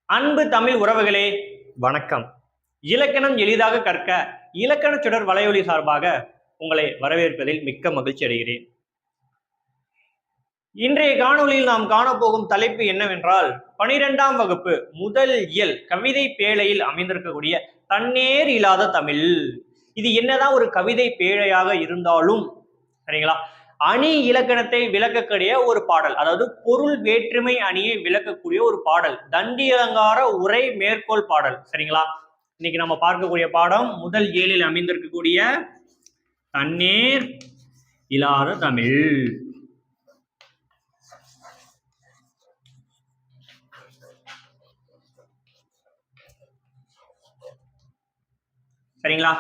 அன்பு தமிழ் உறவுகளே, வணக்கம். இலக்கணம் எளிதாக கற்க இலக்கண சுடர் வலையொலி சார்பாக உங்களை வரவேற்பதில் மிக்க மகிழ்ச்சி அடைகிறேன். இன்றைய காணொலியில் நாம் காணப்போகும் தலைப்பு என்னவென்றால் 12ஆம் வகுப்பு முதல் இயல் கவிதை பேழையில் அமைந்திருக்கக்கூடிய தன்னேர் இல்லாத தமிழ். இது என்னதான் ஒரு கவிதை பேழையாக இருந்தாலும் சரிங்களா, அணி இலக்கணத்தை விளக்கக்கூடிய ஒரு பாடல், அதாவது பொருள் வேற்றுமை அணியை விளக்கக்கூடிய ஒரு பாடல், தண்டி அலங்கார உரை மேற்கோள் பாடல். சரிங்களா, இன்னைக்கு நம்ம பார்க்கக்கூடிய பாடம் முதல் ஏழில் அமைந்திருக்கக்கூடிய தன்னேர் இல்லாத தமிழ். சரிங்களா,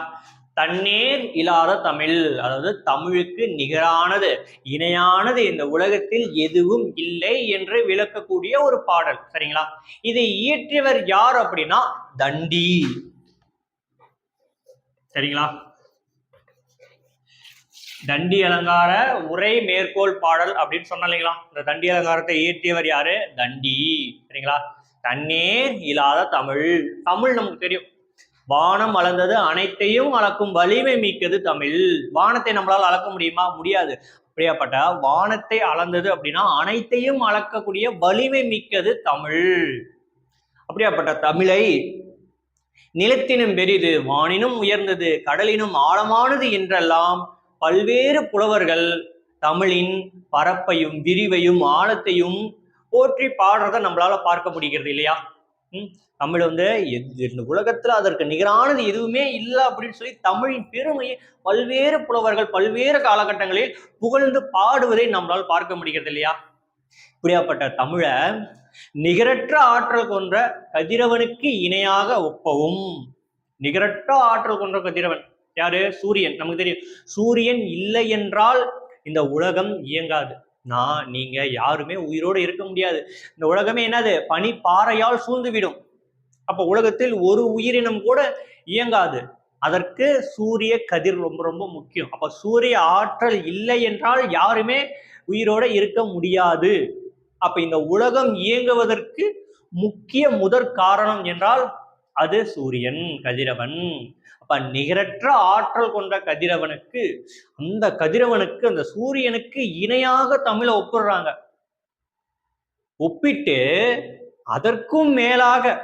தன்னேர் இல்லாத தமிழ், அதாவது தமிழுக்கு நிகரானது இணையானது இந்த உலகத்தில் எதுவும் இல்லை என்று விளக்கக்கூடிய ஒரு பாடல். சரிங்களா, இதை இயற்றியவர் யார் அப்படின்னா தண்டி. சரிங்களா, தண்டி அலங்கார உரை மேற்கோள் பாடல் அப்படின்னு சொன்னா இல்லைங்களா, இந்த தண்டி அலங்காரத்தை இயற்றியவர் யாரு? தண்டி. சரிங்களா, தன்னேர் இல்லாத தமிழ். தமிழ் நமக்கு தெரியும், வானம் அளந்தது அனைத்தையும் அளக்கும் வலிமை மிக்கது தமிழ். வானத்தை நம்மளால் அளக்க முடியுமா? முடியாது. அப்படியாப்பட்ட வானத்தை அளந்தது அப்படின்னா அனைத்தையும் அளக்கக்கூடிய வலிமை மிக்கது தமிழ். அப்படியாப்பட்ட தமிழை நிலத்தினும் பெரிது, வானினும் உயர்ந்தது, கடலினும் ஆழமானது என்றெல்லாம் பல்வேறு புலவர்கள் தமிழின் பரப்பையும் விரிவையும் ஆழத்தையும் போற்றி பாடுறதை நம்மளால பார்க்க முடிகிறது இல்லையா? தமிழ் இந்த உலகத்துல அதற்கு நிகரானது எதுவுமே இல்லை அப்படின்னு சொல்லி தமிழின் பெருமையை பல்வேறு புலவர்கள் பல்வேறு காலகட்டங்களில் புகழ்ந்து பாடுவதை நம்மளால் பார்க்க முடிகிறது இல்லையா? இப்படியாப்பட்ட தமிழை நிகரற்ற ஆற்றல் கொன்ற கதிரவனுக்கு இணையாக ஒப்பவும். நிகரற்ற ஆற்றல் கொன்ற கதிரவன் யாரு? சூரியன். நமக்கு தெரியும், சூரியன் இல்லை என்றால் இந்த உலகம் இயங்காது. நீங்க யாருமே உயிரோடு இருக்க முடியாது. இந்த உலகமே என்னது? பனி பாறையால் சூழ்ந்துவிடும். அப்ப உலகத்தில் ஒரு உயிரினம் கூட இயங்காது. அதற்கு சூரிய கதிர் ரொம்ப ரொம்ப முக்கியம். அப்ப சூரிய ஆற்றல் இல்லை என்றால் யாருமே உயிரோட இருக்க முடியாது. அப்ப இந்த உலகம் இயங்குவதற்கு முக்கிய முதற் காரணம் என்றால் அது சூரியன், கதிரவன். அப்ப நிகரற்ற ஆற்றல் கொண்ட கதிரவனுக்கு, அந்த கதிரவனுக்கு, அந்த சூரியனுக்கு இணையாக தமிழை ஒப்பிடுறாங்க. ஒப்பிட்டு அதற்கும் மேலாக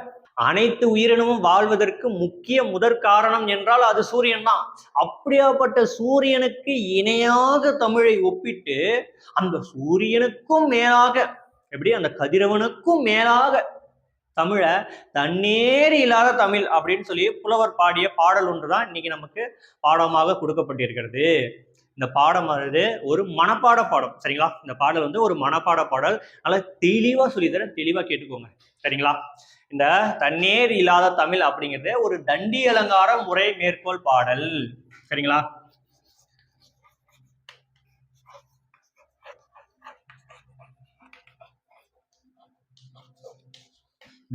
அனைத்து உயிரினமும் வாழ்வதற்கு முக்கிய முதற் காரணம் என்றால் அது சூரியன் தான். அப்படியாப்பட்ட சூரியனுக்கு இணையாக தமிழை ஒப்பிட்டு அந்த சூரியனுக்கும் மேலாக, எப்படி அந்த கதிரவனுக்கும் மேலாக தமிழை தன்னேர் இல்லாத தமிழ் அப்படின்னு சொல்லி புலவர் பாடிய பாடல் ஒன்றுதான் இன்னைக்கு நமக்கு பாடமாக கொடுக்கப்பட்டிருக்கிறது. இந்த பாடம் ஒரு மனப்பாட பாடம். சரிங்களா, இந்த பாடல் ஒரு மனப்பாட பாடல். நல்லா தெளிவா சொல்லித்தரேன், தெளிவா கேட்டுக்கோங்க. சரிங்களா, இந்த தன்னேர் இல்லாத தமிழ் அப்படிங்கிறது ஒரு தண்டி அலங்கார முறை மேற்கோள் பாடல். சரிங்களா,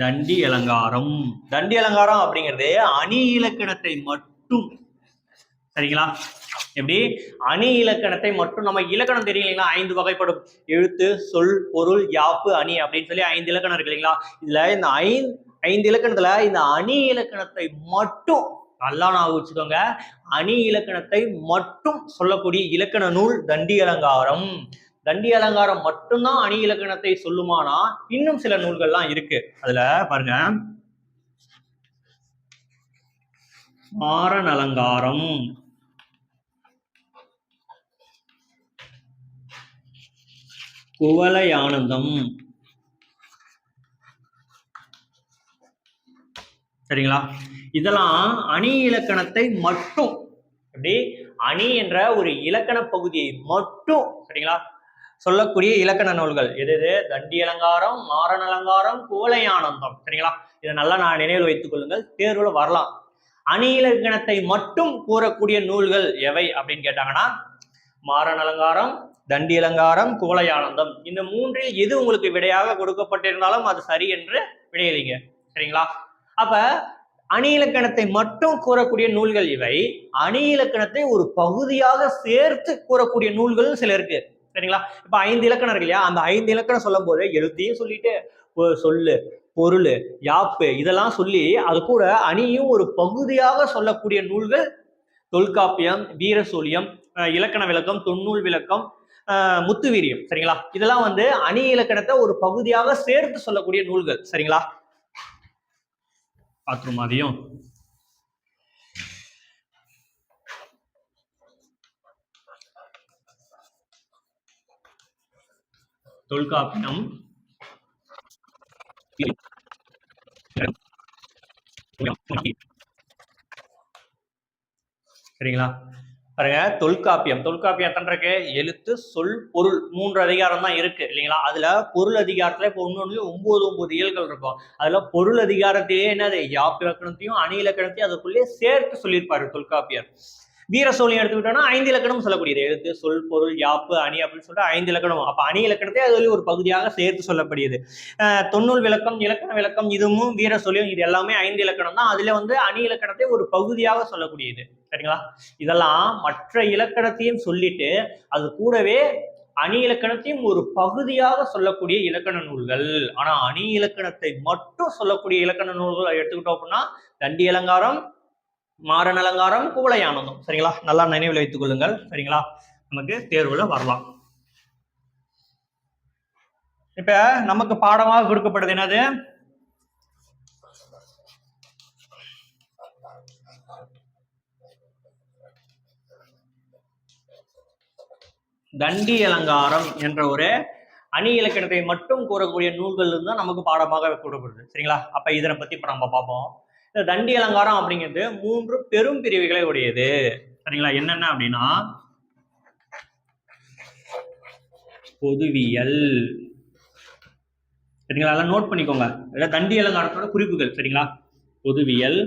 தண்டி அலங்காரம். தண்டி அலங்காரம் அப்படிங்கிறது அணி இலக்கணத்தை மட்டும், சரிங்களா, எப்படி அணி இலக்கணத்தை மட்டும், நம்ம இலக்கணம் தெரியுங்களா, 5 வகைப்படும்: எழுத்து, சொல், பொருள், யாப்பு, அணி அப்படின்னு சொல்லி 5 இலக்கணம் இருக்கு இல்லைங்களா? இதுல இந்த 5 இலக்கணத்துல இந்த அணி இலக்கணத்தை மட்டும் நல்லா நான் வச்சுக்கோங்க, அணி இலக்கணத்தை மட்டும் சொல்லக்கூடிய இலக்கண நூல் தண்டி அலங்காரம். தண்டி அலங்காரம் மட்டும்தான் அணி இலக்கணத்தை சொல்லுமானா இன்னும் சில நூல்கள்லாம் இருக்கு. அதுல பாருங்க, மாறன் அலங்காரம், குவளை ஆனந்தம். சரிங்களா, இதெல்லாம் அணி இலக்கணத்தை மட்டும், எப்படி அணி என்ற ஒரு இலக்கண பகுதியை மட்டும், சரிங்களா, சொல்லக்கூடிய இலக்கண நூல்கள் எது? தண்டி அலங்காரம், மாறன் அலங்காரம், குவளை ஆனந்தம். சரிங்களா, இதை நல்லா நான் நினைவில் வைத்துக் கொள்ளுங்கள், தேர்வுல வரலாம். அணி இலக்கணத்தை மட்டும் கூறக்கூடிய நூல்கள் எவை அப்படின்னு கேட்டாங்கன்னா மாறன் அலங்காரம், தண்டி அலங்காரம், குவளை ஆனந்தம். இந்த மூன்றில் எது உங்களுக்கு விடையாக கொடுக்கப்பட்டிருந்தாலும் அது சரி என்று விடையளிங்க. சரிங்களா, அப்ப அணி இலக்கணத்தை மட்டும் கூறக்கூடிய நூல்கள் இவை. அணி இலக்கணத்தை ஒரு பகுதியாக சேர்த்து கூறக்கூடிய நூல்கள் சில இருக்கு. சரிங்களா, இப்ப 5 இலக்கணம் இருக்கு இல்லையா? அந்த 5 இலக்கணம் சொல்லும் போது எழுத்தையும் சொல்லிட்டு சொல்லு, பொருள், யாப்பு இதெல்லாம் சொல்லி அது கூட அணியும் ஒரு பகுதியாக சொல்லக்கூடிய நூல்கள் தொல்காப்பியம், வீரசூலியம், இலக்கண விளக்கம், தொன்னூல் விளக்கம், முத்துவீரியம். சரிங்களா? இதெல்லாம் வந்து அணி இலக்கணத்தை ஒரு பகுதியாக சேர்த்து சொல்லக்கூடிய நூல்கள். சரிங்களா? பாத்ரூம் அதையும் தொல்காப்பியம், சரிங்களா? பாருங்க, தொல்காப்பியம் எத்தனை இருக்கு? எழுத்து, சொல், பொருள் 3 அதிகாரம் தான் இருக்கு இல்லைங்களா? அதுல பொருள் அதிகாரத்துல இப்போ ஒன்னொன்னு 9 இயல்கள் இருக்கும். அதுல பொருள் அதிகாரத்தையே என்னது யாப்பு இலக்கணத்தையும் அணி இலக்கணத்தையும் அதுக்குள்ளேயே சேர்த்து சொல்லியிருப்பாரு தொல்காப்பியர். வீரசோழியம் எடுத்துக்கிட்டோம்னா 5 இலக்கணம் சொல்லக்கூடியது. எழுத்து, சொல், பொருள், யாப்பு, அணி அப்படின்னு சொல்லிட்டு 5 இலக்கணம். அப்ப அணி இலக்கணத்தை அதுல ஒரு பகுதியாக சேர்த்து சொல்லப்படுகிறது. தொன்னூல் விளக்கம், இலக்கண விளக்கம், இதுவும் வீரசோழியம், இது எல்லாமே 5 இலக்கணம் தான். அதுல வந்து அணி இலக்கணத்தை ஒரு பகுதியாக சொல்லக்கூடியது. சரிங்களா? இதெல்லாம் மற்ற இலக்கணத்தையும் சொல்லிட்டு அது கூடவே அணி இலக்கணத்தையும் ஒரு பகுதியாக சொல்லக்கூடிய இலக்கண நூல்கள். ஆனா அணி இலக்கணத்தை மட்டும் சொல்லக்கூடிய இலக்கண நூல்கள் எடுத்துக்கிட்டோம் அப்படின்னா தண்டி அலங்காரம், மாறன் அலங்காரம், குவளையானந்தம். சரிங்களா? நல்லா நினைவில் வைத்துக் கொள்ளுங்கள். சரிங்களா? நமக்கு தேர்வுல வரலாம். இப்ப நமக்கு பாடமாக கொடுக்கப்படுது என்னது? தண்டி அலங்காரம் என்ற ஒரு அணி இலக்கணத்தை மட்டும் கூறக்கூடிய நூல்கள் தான் நமக்கு பாடமாக கூறப்படுது. சரிங்களா? அப்ப இதனை பத்தி இப்ப நம்ம பார்ப்போம். இந்த தண்டி அலங்காரம் அப்படிங்கிறது 3 பெரும் பிரிவுகளை உடையது. சரிங்களா? என்னென்ன அப்படின்னா பொதுவியல். சரிங்களா? அதெல்லாம் நோட் பண்ணிக்கோங்க. தண்டி அலங்காரத்தோட குறிப்புகள். சரிங்களா? பொதுவியல்,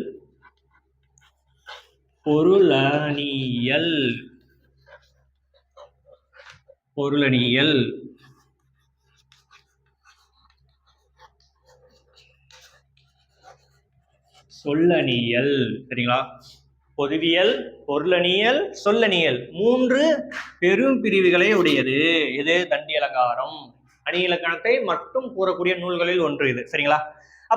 பொருளணியல், சொல்லணியல். சரிங்களா? பொதுவியல், பொருளணியல், சொல்லணியல் 3 பெரும் பிரிவுகளை உடையது. இது தண்டி அலங்காரம். அணி இலக்கணத்தை மட்டும் கூறக்கூடிய நூல்களில் ஒன்று இது. சரிங்களா?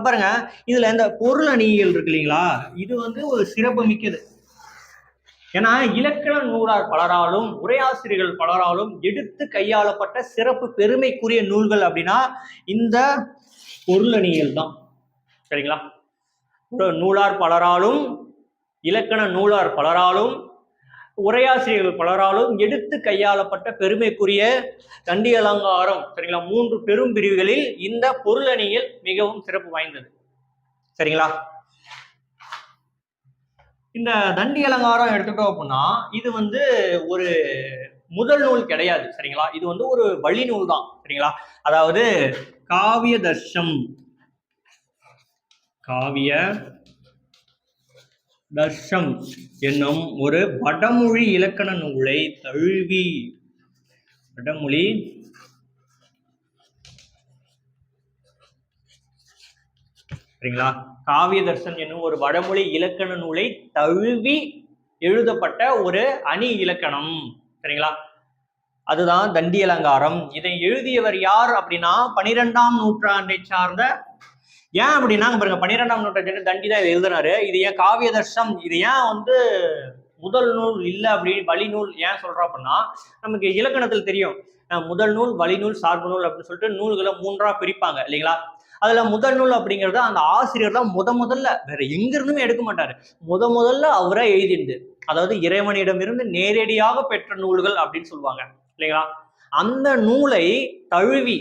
பாருங்க, இதுல இந்த பொருள் அணியியல் இருக்கு இல்லைங்களா? இது வந்து ஒரு சிறப்பு மிக்கது. ஏன்னா இலக்கண நூலார் பலராலும், உரையாசிரியர்கள் பலராலும் எடுத்து கையாளப்பட்ட சிறப்பு பெருமைக்குரிய நூல்கள் அப்படின்னா இந்த பொருளணியல் தான். சரிங்களா? நூலார் பலராலும், இலக்கண நூலார் பலராலும், உரையாசிரியர்கள் பலராலும் எடுத்து கையாளப்பட்ட பெருமைக்குரிய தண்டி அலங்காரம். சரிங்களா? 3 பெரும் பிரிவுகளில் இந்த பொருளணியல் மிகவும் சிறப்பு வாய்ந்தது. சரிங்களா? இந்த தண்டி அலங்காரம் எடுத்துட்டோம் அப்படின்னா இது வந்து ஒரு முதல் நூல் கிடையாது. சரிங்களா? இது வந்து ஒரு வழி நூல் தான். சரிங்களா? அதாவது காவிய தர்ஷம் என்னும் ஒரு வடமொழி இலக்கண நூலை தழுவி, வடமொழி சரிங்களா? காவிய தர்சன் என்னும் ஒரு வடமொழி இலக்கண நூலை தழுவி எழுதப்பட்ட ஒரு அணி இலக்கணம். சரிங்களா? அதுதான் தண்டி அலங்காரம். இதை எழுதியவர் யார் அப்படின்னா 12ஆம் நூற்றாண்டை சார்ந்த. ஏன் அப்படின்னா பாருங்க, 12ஆம் நூற்றாண்டு தண்டி தான் எழுதுனாரு. இது ஏன் காவிய தர்ஷம், இது ஏன் வந்து முதல் நூல் இல்லை அப்படின்னு வழி நூல் ஏன் சொல்றோம் அப்படின்னா நமக்கு இலக்கணத்தில் தெரியும், முதல் நூல், வழிநூல், சார்பு நூல் அப்படின்னு சொல்லிட்டு நூல்களை 3ஆ பிரிப்பாங்க இல்லைங்களா? அதுல முதல் நூல் அப்படிங்கிறது அந்த ஆசிரியர் தான் முதல்ல வேற எங்க இருந்துமே எடுக்க மாட்டாரு. முதல்ல அவரே எழுதிருந்து, அதாவது இறைவனிடமிருந்து நேரடியாக பெற்ற நூல்கள் அப்படின்னு சொல்லுவாங்க இல்லைங்களா? அந்த நூலை தழுவி.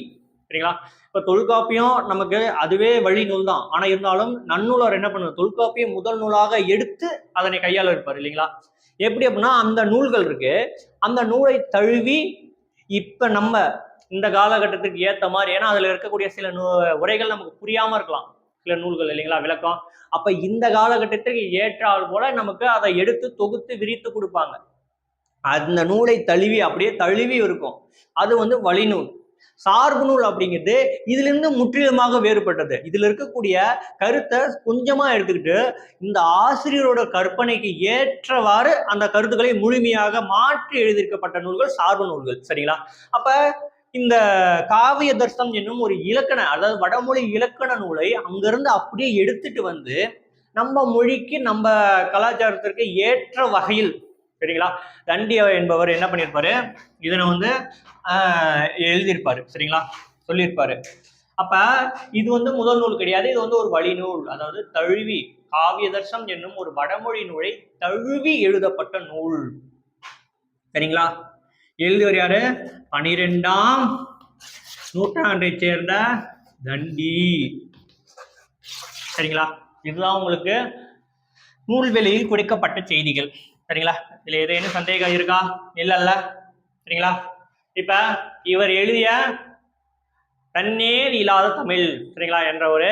சரிங்களா? இப்ப தொல்காப்பியம் நமக்கு அதுவே வழி நூல் தான். ஆனா இருந்தாலும் நன்னூலர் என்ன பண்ணுவார், தொல்காப்பியம் முதல் நூலாக எடுத்து அதனை கையாள இருப்பார் இல்லைங்களா? எப்படி அப்படின்னா அந்த நூல்கள் இருக்கு, அந்த நூலை தழுவி இப்ப நம்ம இந்த காலகட்டத்துக்கு ஏற்ற மாதிரி, ஏன்னா அதுல இருக்கக்கூடிய சில உரைகள் நமக்கு புரியாம இருக்கலாம், சில நூல்கள் இல்லைங்களா, விளக்கம். அப்ப இந்த காலகட்டத்துக்கு ஏற்றால் போல நமக்கு அதை எடுத்து தொகுத்து விரித்து கொடுப்பாங்க. அந்த நூலை தழுவி அப்படியே தழுவி இருக்கும். அது வந்து வழிநூல். சார்பு நூல் அப்படிங்கிறது இதுல இருந்து முற்றிலுமாக வேறுபட்டது. இதுல இருக்கக்கூடிய கருத்தை கொஞ்சமா எடுத்துக்கிட்டு இந்த ஆசிரியரோட கற்பனைக்கு ஏற்றவாறு அந்த கருத்துக்களை முழுமையாக மாற்றி எழுதியிருக்கப்பட்ட நூல்கள் சார்பு நூல்கள். சரிங்களா? அப்ப இந்த காவிய தர்சனம் என்னும் ஒரு இலக்கண, அதாவது வடமொழி இலக்கண நூலை அங்கிருந்து அப்படியே எடுத்துட்டு வந்து நம்ம மொழிக்கு நம்ம கலாச்சாரத்திற்கு ஏற்ற வகையில், சரிங்களா, தண்டி என்பவர் என்ன பண்ணியிருப்பாரு, இதனை வந்து எழுதியிருப்பாரு, சரிங்களா, சொல்லியிருப்பாரு. அப்ப இது வந்து முதல் நூல் கிடையாது, இது வந்து ஒரு வழிநூல், அதாவது தழுவி காவிய தர்சனம் என்னும் ஒரு வடமொழி நூலை தழுவி எழுதப்பட்ட நூல், சரிங்களா. எழுதியவர் யாரு, 12ஆம் நூற்றாண்டை சேர்ந்த தண்டி, சரிங்களா. இதுதான் உங்களுக்கு நூல்வெளியில் கொடுக்கப்பட்ட செய்திகள், சரிங்களா. இதுல ஏதேனும் சந்தேகம் இருக்கா? இல்ல, சரிங்களா. இப்ப இவர் எழுதிய தன்னேர் இல்லாத தமிழ், சரிங்களா, என்ற ஒரு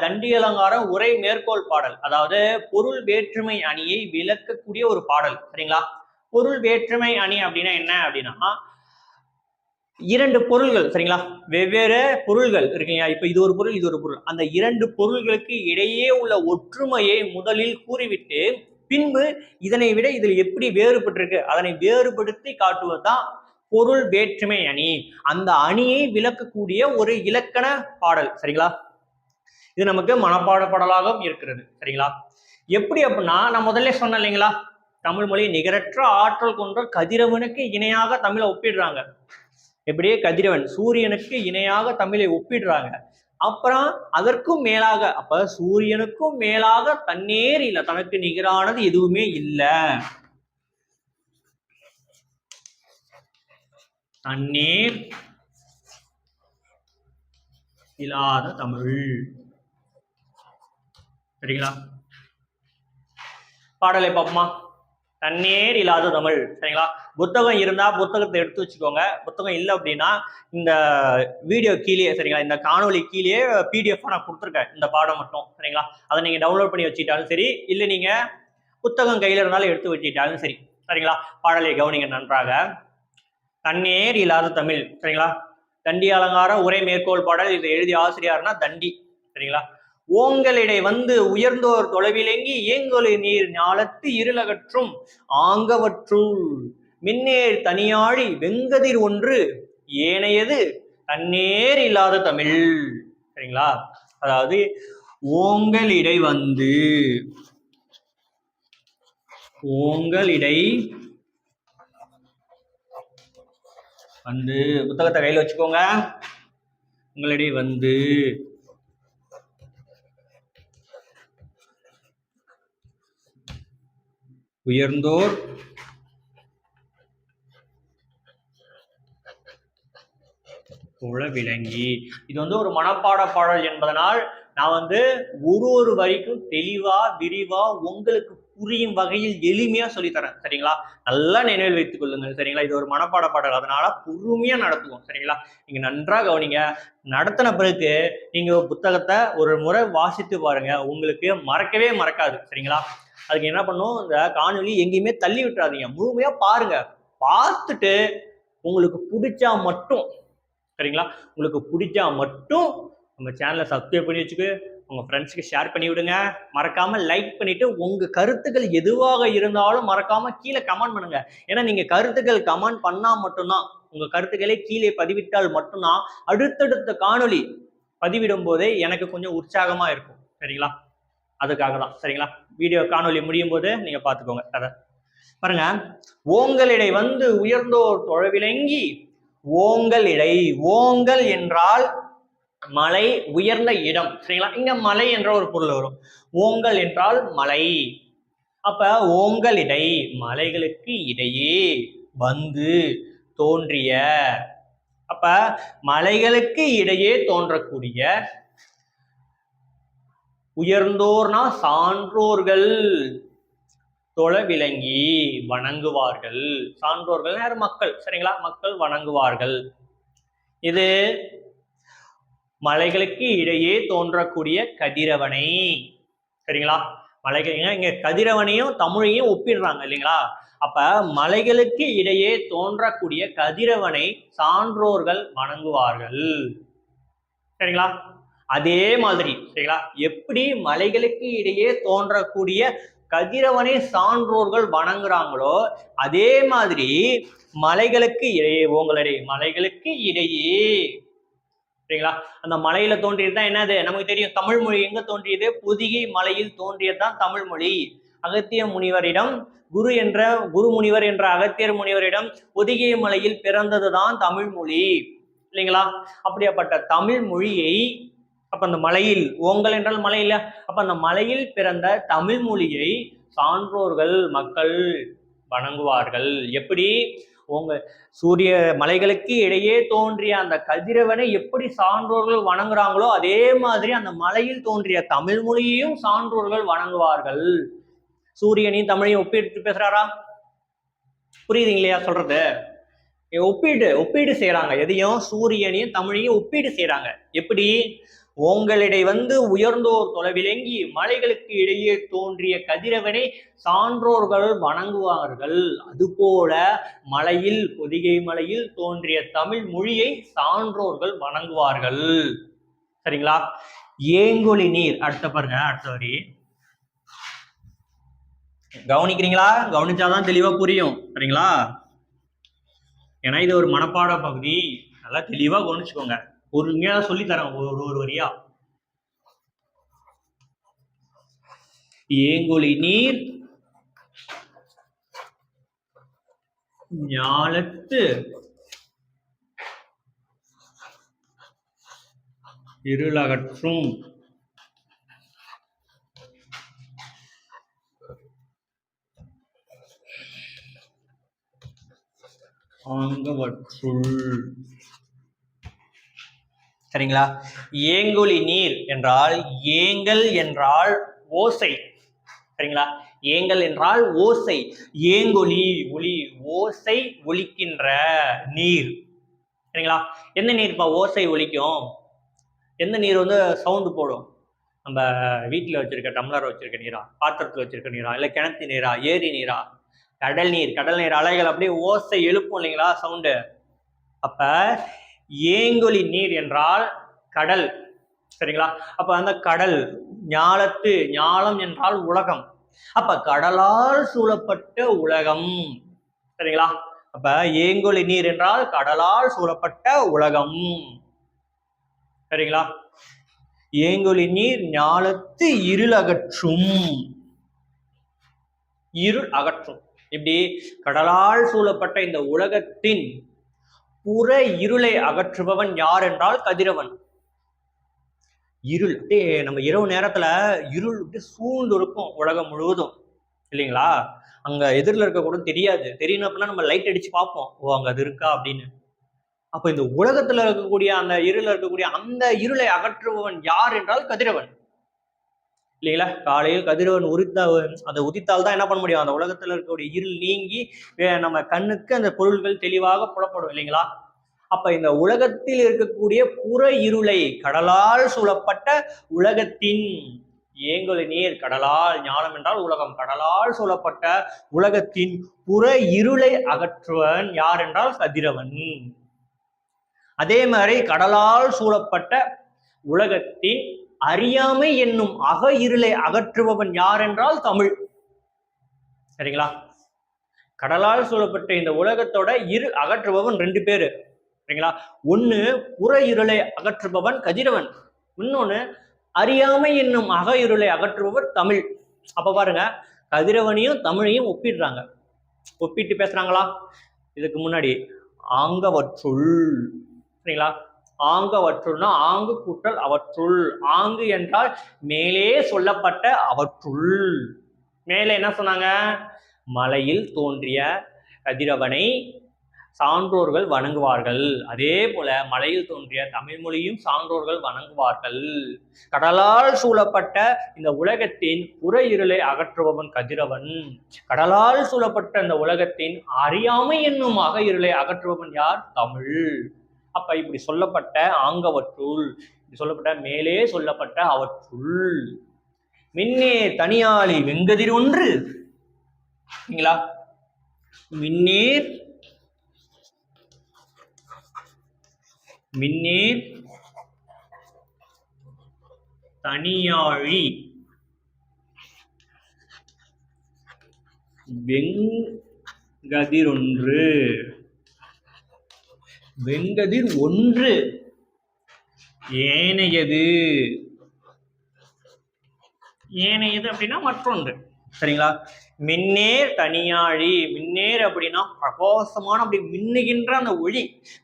தண்டி அலங்கார உரை மேற்கோள் பாடல், அதாவது பொருள் வேற்றுமை அணியை விளக்கக்கூடிய ஒரு பாடல், சரிங்களா. பொருள் வேற்றுமை அணி அப்படின்னா என்ன அப்படின்னா, இரண்டு பொருள்கள், சரிங்களா, வெவ்வேறு பொருள்கள் இருக்குங்க. இப்ப இது ஒரு பொருள், இது ஒரு பொருள், அந்த இரண்டு பொருள்களுக்கு இடையே உள்ள ஒற்றுமையை முதலில் கூறிவிட்டு பின்பு இதனை விட இதில் எப்படி வேறுபட்டிருக்கு அதனை வேறுபடுத்தி காட்டுவதுதான் பொருள் வேற்றுமை அணி. அந்த அணியை விளக்கக்கூடிய ஒரு இலக்கண பாடல், சரிங்களா. இது நமக்கு மனப்பாட பாடலாகவும் இருக்கிறது, சரிங்களா. எப்படி அப்படின்னா, நான் முதல்ல சொன்னேன் இல்லைங்களா, தமிழ் மொழி நிகரற்ற ஆற்றல் கொண்ட கதிரவனுக்கு இணையாக தமிழை ஒப்பிடுறாங்க. எப்படியே கதிரவன் சூரியனுக்கு இணையாக தமிழை ஒப்பிடுறாங்க. அப்புறம் அதற்கும் மேலாக, அப்ப சூரியனுக்கும் மேலாக தன்னேர் இல்லை, தனக்கு நிகரானது எதுவுமே இல்லை, தண்ணீர் இல்லாத தமிழ், சரிங்களா. பாடலை பார்ப்போமா. தண்ணீர் இல்லாத தமிழ், சரிங்களா. புத்தகம் இருந்தா புத்தகத்தை எடுத்து வச்சுக்கோங்க, புத்தகம் இல்லை அப்படின்னா இந்த வீடியோ கீழே, சரிங்களா, இந்த காணொலி கீழே PDF நான் கொடுத்துருக்கேன் இந்த பாடம் மட்டும், சரிங்களா. அதை நீங்க டவுன்லோட் பண்ணி வச்சுக்கிட்டாலும் சரி, இல்லை நீங்க புத்தகம் கையில இருந்தாலும் எடுத்து வச்சுக்கிட்டாலும் சரி, சரிங்களா. பாடலை கவனிங்க நன்றாக. தண்ணீர் இல்லாத தமிழ், சரிங்களா. தண்டி அலங்கார உரை மேற்கோள் பாடல், இதை எழுதிய ஆசிரியர்னா தண்டி, சரிங்களா. ஓங்களிடை வந்து உயர்ந்தோர் தொலைவிலங்கி ஏங்கொலி நீர் ஞாலத்து இருளகற்றும் ஆங்கவற்றுள் மின்னேர் தனியாழி வெங்கதிர் ஒன்று ஏனையது தன்னேர் இல்லாத தமிழ், சரிங்களா. அதாவது ஓங்களிடை வந்து, ஓங்களிடை வந்து, புத்தகத்தை கையில் வச்சுக்கோங்க, உங்களிடையே வந்து உயர்ந்தோர் விளங்கி, இது வந்து ஒரு மனப்பாட பாடல் என்பதனால் நான் வந்து ஒரு வரிக்கும் தெளிவா விரிவா உங்களுக்கு புரியும் வகையில் எளிமையா சொல்லித்தரேன், சரிங்களா. நல்லா நினைவில் வைத்துக் கொள்ளுங்கள், சரிங்களா. இது ஒரு மனப்பாட பாடல், அதனால பொறுமையா நடத்துவோம், சரிங்களா. நீங்க நன்றாக கவனிங்க. நடத்தின பிறகு நீங்க புத்தகத்தை ஒரு முறை வாசித்து பாருங்க, உங்களுக்கு மறக்கவே மறக்காது, சரிங்களா. அதுக்கு என்ன பண்ணும், இந்த காணொலி எங்கேயுமே தள்ளி விட்டுறாதீங்க, முழுமையா பாருங்க. பார்த்துட்டு உங்களுக்கு பிடிச்சா மட்டும், சரிங்களா, உங்களுக்கு பிடிச்சா மட்டும் உங்க சேனலை சப்ஸ்கிரைப் பண்ணி வச்சுக்கு, உங்க ஃப்ரெண்ட்ஸ்க்கு ஷேர் பண்ணி விடுங்க. மறக்காம லைக் பண்ணிட்டு உங்க கருத்துக்கள் எதுவாக இருந்தாலும் மறக்காம கீழே கமெண்ட் பண்ணுங்க. ஏன்னா நீங்க கருத்துக்கள் கமெண்ட் பண்ணா மட்டும்தான், உங்க கருத்துக்களை கீழே பதிவிட்டால் மட்டும்தான் அடுத்தடுத்த காணொலி பதிவிடும் போதே எனக்கு கொஞ்சம் உற்சாகமா இருக்கும், சரிங்களா. அதுக்காக தான், சரிங்களா. வீடியோ காணொலி முடியும் போது நீங்க பார்த்துக்கோங்க. அதை பாருங்க. ஓங்களிடை வந்து உயர்ந்தோர் தொழவிலங்கி, ஓங்கல் இடை, ஓங்கல் என்றால் மலை, உயர்ந்த இடம், சரிங்களா. இங்க மலை என்ற ஒரு பொருள் வரும். ஓங்கல் என்றால் மலை. அப்ப ஓங்கல் இடை, மலைகளுக்கு இடையே வந்து தோன்றிய, அப்ப மலைகளுக்கு இடையே தோன்றக்கூடிய, உயர்ந்தோர்னா சான்றோர்கள், தொழவிலங்கி வணங்குவார்கள், சான்றோர்கள் யார், மக்கள், சரிங்களா, மக்கள் வணங்குவார்கள். இது மலைகளுக்கு இடையே தோன்றக்கூடிய கதிரவனை, சரிங்களா. மலைகள் இங்க கதிரவனையும் தமிழையும் ஒப்பிடுறாங்க இல்லைங்களா. அப்ப மலைகளுக்கு இடையே தோன்றக்கூடிய கதிரவனை சான்றோர்கள் வணங்குவார்கள், சரிங்களா. அதே மாதிரி, சரிங்களா, எப்படி மலைகளுக்கு இடையே தோன்றக்கூடிய கதிரவனை சான்றோர்கள் வணங்குறாங்களோ அதே மாதிரி மலைகளுக்கு இடையே ஓங்கலடை, மலைகளுக்கு இடையே சரிங்களா. அந்த மலையில தோன்றியதுதான் என்னது நமக்கு தெரியும். தமிழ் மொழி எங்க தோன்றியது? பொதிகை மலையில் தோன்றியதுதான் தமிழ் மொழி. அகத்திய முனிவரிடம் குரு முனிவர் என்ற அகத்தியர் முனிவரிடம் பொதிகை மலையில் பிறந்ததுதான் தமிழ் மொழி இல்லைங்களா. அப்படியாப்பட்ட தமிழ் மொழியை அப்ப அந்த மலையில், ஓங்கல் என்றால் மலை இல்லையா, அப்ப அந்த மலையில் பிறந்த தமிழ் மொழியை சான்றோர்கள் மக்கள் வணங்குவார்கள். எப்படி? உங்க சூரிய மலைகளுக்கு இடையே தோன்றிய அந்த கதிரவனை எப்படி சான்றோர்கள் வணங்குறாங்களோ அதே மாதிரி அந்த மலையில் தோன்றிய தமிழ் மொழியையும் சான்றோர்கள் வணங்குவார்கள். சூரியனையும் தமிழையும் ஒப்பிட்டு பேசுறாரா? புரியுதுங்க இல்லையா சொல்றது? ஒப்பீடு செய்யறாங்க. எதையும்? சூரியனையும் தமிழையும் ஒப்பீடு செய்யறாங்க. எப்படி? உங்களிடை உயர்ந்தோர் தொலைவிலங்கி மலைகளுக்கு இடையே தோன்றிய கதிரவனை சான்றோர்கள் வணங்குவார்கள். அதுபோல மலையில், பொதிகை மலையில் தோன்றிய தமிழ் மொழியை சான்றோர்கள் வணங்குவார்கள். சரிங்களா. ஏங்கொலி நீர், அடுத்த பாருங்க, அடுத்த வரி கவனிக்கிறீங்களா? கவனிச்சாதான் தெளிவா புரியும். சரிங்களா. ஏன்னா இது ஒரு மனப்பாட பகுதி, நல்லா தெளிவா கவனிச்சுக்கோங்க. பொறுமையா சொல்லி தரேன் ஒரு வரியா. ஏங்கொலி நீர் ஞாலத்து இருளகற்றும் ஆங்கவற்றுள். சரிங்களா. ஏங்கொலி நீர் என்றால், ஏங்கல் என்றால் ஓசை. சரிங்களா. ஏங்கல் என்றால் ஓசை, ஏங்கொலி ஒலி, ஓசை ஒலிக்கின்ற நீர். சரிங்களா. எந்த நீர்ப்பா ஓசை ஒலிக்கும்? எந்த நீர் சவுண்டு போடும்? நம்ம வீட்டில் வச்சிருக்க டம்ளர் வச்சிருக்க நீரா, பாத்திரத்தில் வச்சிருக்க நீரா, இல்லை கிணத்து நீரா, ஏரி நீரா? கடல் நீர். கடல் நீர் அலைகள் அப்படியே ஓசை எழுப்பும் இல்லைங்களா, சவுண்டு. அப்ப ஏங்கொலி நீர் என்றால் கடல். சரிங்களா. அப்ப அந்த கடல் ஞாலத்து, ஞாலம் என்றால் உலகம். அப்ப கடலால் சூழப்பட்ட உலகம். சரிங்களா. அப்ப ஏங்கொலி நீர் என்றால் கடலால் சூழப்பட்ட உலகம். சரிங்களா. ஏங்கொலி நீர் ஞாலத்து இருள் அகற்றும். இருள் அகற்றும். இப்படி கடலால் சூழப்பட்ட இந்த உலகத்தின் புற இருளை அகற்றுபவன் யார் என்றால் கதிரவன். இருள் நம்ம இரவு நேரத்துல இருள் சூழ்ந்து இருக்கும் உலகம் முழுவதும் இல்லைங்களா. அங்க எதிரில் இருக்க கூட தெரியாது. தெரியணும் அப்படின்னா நம்ம லைட் அடிச்சு பார்ப்போம், ஓ அங்க அது இருக்கா அப்படின்னு. அப்ப இந்த உலகத்துல இருக்கக்கூடிய அந்த இருள இருக்கக்கூடிய அந்த இருளை அகற்றுபவன் யார் என்றால் கதிரவன் இல்லைங்களா. காலையில் கதிரவன் அதை உதித்தால் தான் என்ன பண்ண முடியும், அந்த உலகத்துல இருக்கக்கூடிய இருள் நீங்கி நம்ம கண்ணுக்கு அந்த பொருள்கள் தெளிவாக புலப்படும் இல்லைங்களா. அப்ப இந்த உலகத்தில் இருக்கக்கூடிய புற இருளை, கடலால் சூழப்பட்ட உலகத்தின், ஏங்கொலி நீர் கடலால், ஞானம் என்றால் உலகம், கடலால் சூழப்பட்ட உலகத்தின் புற இருளை அகற்றுவன் யார் என்றால் கதிரவன். அதே மாதிரி கடலால் சூழப்பட்ட உலகத்தின் அறியாமை என்னும் அக இருளை அகற்றுபவன் யார் என்றால் தமிழ். சரிங்களா. கடலால் சூழப்பட்ட இந்த உலகத்தோட அகற்றுபவன் 2 பேரு. சரிங்களா. ஒண்ணு புற இருளை அகற்றுபவன் கதிரவன், இன்னொன்னு அறியாமை என்னும் அக இருளை அகற்றுபவர் தமிழ். அப்ப பாருங்க, கதிரவனையும் தமிழையும் ஒப்பிடுறாங்க. ஒப்பிட்டு பேசுறாங்களா? இதுக்கு முன்னாடி ஆங்கவற்றுள். சரிங்களா. ஆங்கவற்றுள்னா ஆங்கு கூட்டல் அவற்றுள். ஆங்கு என்றால் மேலே சொல்லப்பட்ட அவற்றுள். மேலே என்ன சொன்னாங்க? மலையில் தோன்றிய கதிரவனை சான்றோர்கள் வணங்குவார்கள். அதே போல மலையில் தோன்றிய தமிழ் மொழியும் சான்றோர்கள் வணங்குவார்கள். கடலால் சூழப்பட்ட இந்த உலகத்தின் புற இருளை அகற்றுபவன் கதிரவன். கடலால் சூழப்பட்ட இந்த உலகத்தின் அறியாமை என்னும் அக இருளை அகற்றுபவன் யார்? தமிழ். அப்ப இப்படி சொல்லப்பட்ட ஆங்கவற்றுள், இப்படி சொல்லப்பட்ட மேலே சொல்லப்பட்ட அவற்றுள் மின்னே தனியாளி வெங்கதிர் ஒன்று. சரிங்களா. மின்னேர் தனியாழி வெங்கதிர் ஒன்று. வெங்கதிர் ஒன்று. ஏனையது. ஏனையது அப்படின்னா மற்றொன்று. சரிங்களா? மின்னேர் தனியாழி. மின்னேர் அப்படின்னா பிரகாசமான அப்படி மின்னுகின்ற அந்த ஒளி.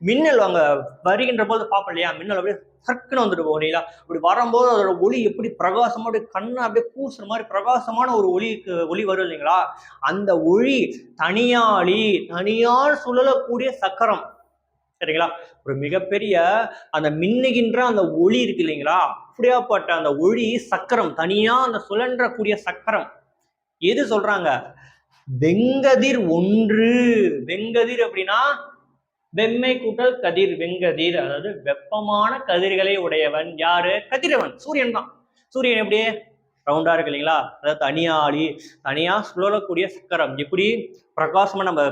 மின்னல் அங்க வருகின்ற போது பார்ப்போம் இல்லையா, மின்னல் அப்படியே சக்குன்னு வந்துட்டு போகும் இல்லைங்களா? அப்படி வரும்போது அதோட ஒளி எப்படி பிரகாசமா அப்படியே கண்ணை அப்படியே பூசுற மாதிரி பிரகாசமான ஒரு ஒளி வரும் இல்லைங்களா? அந்த ஒளி தனியாழி, தனியால் சுழலக்கூடிய சக்கரம். சரிங்களா? ஒரு மிகப்பெரிய அந்த மின்னுகின்ற அந்த ஒளி இருக்கு இல்லைங்களா, அப்படியாப்பட்ட அந்த ஒளி சக்கரம், தனியா அந்த சுழன்றக்கூடிய சக்கரம். எது சொல்றாங்க? வெங்கதிர் ஒன்று. வெங்கதிர் அப்படின்னா வெம்மை கூட்டல் கதிர், வெங்கதிர். அதாவது வெப்பமான கதிர்களை உடையவன். யாரு? கதிரவன், சூரியன் தான். சூரியன் எப்படியே ரவுண்டா இருக்கு இல்லைங்களா? அதாவது தனியாளி, தனியா சுழலக்கூடிய சக்கரம். எப்படி பிரகாசமா நம்ம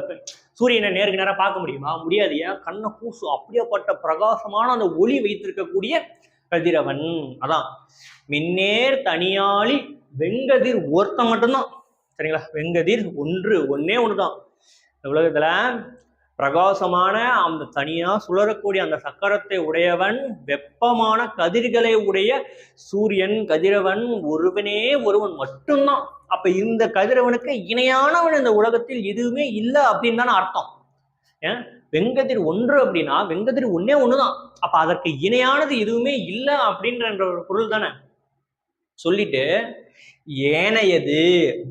சூரியனை நேருக்கு நேரம் பார்க்க முடியுமா? முடியாது. ஏன்? கண்ணை பூசு. அப்படியேப்பட்ட பிரகாசமான அந்த ஒளி வைத்திருக்கக்கூடிய கதிரவன். அதான் மின்னேர் தனியாளி வெங்கதிர் ஒருத்த மட்டும்தான். சரிங்களா? வெங்கதிர் ஒன்று, ஒன்னே ஒண்ணுதான். இந்த உலகத்துல பிரகாசமான அந்த தனியா சுழறக்கூடிய அந்த சக்கரத்தை உடையவன், வெப்பமான கதிர்களை உடைய சூரியன், கதிரவன் ஒருவனே ஒருவன் மட்டும்தான். அப்ப இந்த கதிரவனுக்கு இணையானவன் இந்த உலகத்தில் எதுவுமே இல்லை அப்படின்னு தானே அர்த்தம். ஏன்? வெங்கதிர் ஒன்று அப்படின்னா வெங்கதிர் ஒன்னே ஒண்ணுதான். அப்ப அதற்கு இணையானது எதுவுமே இல்லை அப்படின்ற ஒரு பொருள் தானே. சொல்லிட்டு ஏனையது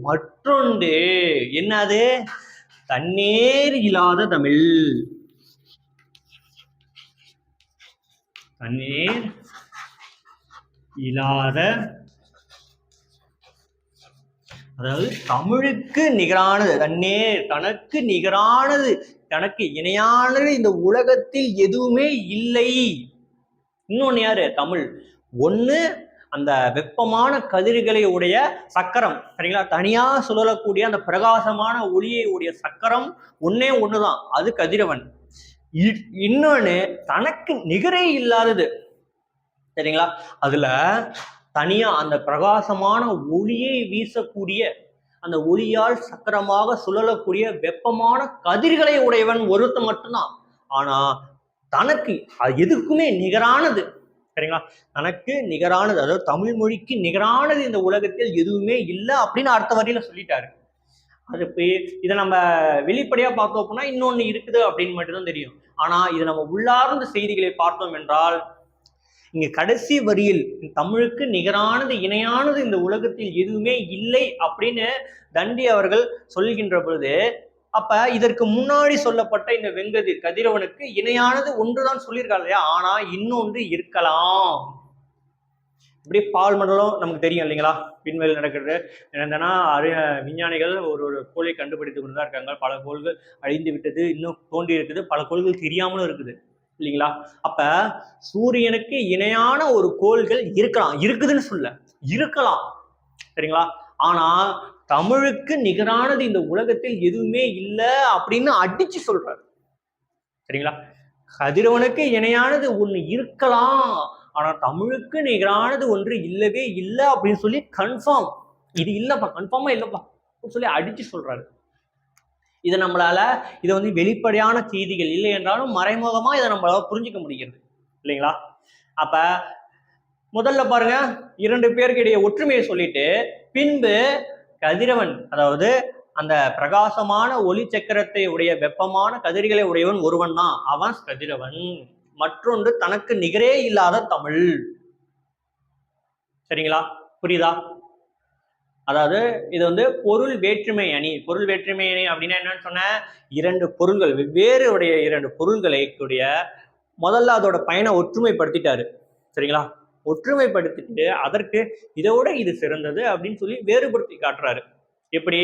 மற்றொன்று. என்னது? தன்னேர் இல்லாத தமிழ். தன்னேர் இல்லாத, அதாவது தமிழுக்கு நிகரானது, தன்னேர் தனக்கு நிகரானது, தனக்கு இணையானது இந்த உலகத்தில் எதுவுமே இல்லை. இன்னொன்னு யாரு? தமிழ். ஒண்ணு அந்த வெப்பமான கதிர்களை உடைய சக்கரம். சரிங்களா? தனியா சுழலக்கூடிய அந்த பிரகாசமான ஒளியை உடைய சக்கரம் ஒன்னே ஒண்ணுதான், அது கதிரவன். இன்னொன்னு தனக்கு நிகரே இல்லாதது. சரிங்களா? அதுல தனியா அந்த பிரகாசமான ஒளியை வீசக்கூடிய, அந்த ஒளியால் சக்கரமாக சுழலக்கூடிய வெப்பமான கதிர்களை உடையவன் ஒருத்த மட்டும்தான். ஆனா தனக்கு எதுக்குமே நிகரானது. சரிங்களா? தனக்கு நிகரானது, அதாவது தமிழ் மொழிக்கு நிகரானது இந்த உலகத்தில் எதுவுமே இல்லை அப்படின்னு அடுத்த வரியில சொல்லிட்டாரு. அது இதை நம்ம வெளிப்படையா பார்த்தோம் அப்படின்னா இன்னொன்னு இருக்குது அப்படின்னு மட்டும்தான் தெரியும். ஆனா இதை நம்ம உள்ளார்ந்த செய்திகளை பார்த்தோம் என்றால், இங்க கடைசி வரியில் தமிழுக்கு நிகரானது, இணையானது இந்த உலகத்தில் எதுவுமே இல்லை அப்படின்னு தண்டி அவர்கள் சொல்கின்ற பொழுது, அப்ப இதற்கு முன்னாடி சொல்லப்பட்ட இந்த வெங்கதிர் கதிரவனுக்கு இணையானது ஒன்றுதான் சொல்லியிருக்காங்க இல்லையா? ஆனா இன்னொன்று இருக்கலாம். இப்படி பால் மண்டலம் நமக்கு தெரியும் இல்லைங்களா? விண்வெளியில் நடக்கிறது என்னன்னா, விஞ்ஞானிகள் ஒரு கோளை கண்டுபிடித்து கொண்டு தான் இருக்காங்க. பல கோள்கள் அழிந்து விட்டது, இன்னும் தோன்றி இருக்குது, பல கோள்கள் தெரியாமலும் இருக்குது இல்லைங்களா? அப்ப சூரியனுக்கு இணையான ஒரு கோள்கள் இருக்கலாம், இருக்குதுன்னு சொல்ல, இருக்கலாம். சரிங்களா? ஆனா தமிழுக்கு நிகரானது இந்த உலகத்தில் எதுவுமே இல்லை அப்படின்னு அடிச்சு சொல்றாரு. சரிங்களா? கதிரவனுக்கு இணையானது ஒண்ணு இருக்கலாம், ஆனா தமிழுக்கு நிகரானது ஒன்று இல்லவே இல்லை அப்படின்னு சொல்லி கன்ஃபார்ம், இது இல்லப்பா, கன்ஃபார்மா இல்லப்பா சொல்லி அடிச்சு சொல்றாரு. இதை நம்மளால, இதை வெளிப்படையான செய்திகள் இல்லை என்றாலும் மறைமுகமா இதை நம்மளால புரிஞ்சுக்க முடிகிறது இல்லைங்களா? அப்ப முதல்ல பாருங்க, 2 பேருக்கு இடையே ஒற்றுமையை சொல்லிட்டு பின்பு கதிரவன், அதாவது அந்த பிரகாசமான ஒளி சக்கரத்தை உடைய வெப்பமான கதிர்களை உடையவன் ஒருவன் தான், அவன் கதிரவன். மற்றொன்று தனக்கு நிகரே இல்லாத தமிழ். சரிங்களா? புரியுதா? அதாவது இது பொருள் வேற்றுமை அணி. பொருள் வேற்றுமை அணி அப்படின்னா என்னன்னு சொன்ன, 2 பொருள்கள், வெவ்வேறு உடைய 2 பொருள்களை கூடிய முதல்ல அதோட பயனை ஒற்றுமைப்படுத்திட்டாரு. சரிங்களா? ஒற்றுமைப்படுத்திட்டு அதற்கு இதோட இது சிறந்தது அப்படின்னு சொல்லி வேறுபடுத்தி காட்டுறாரு. எப்படி?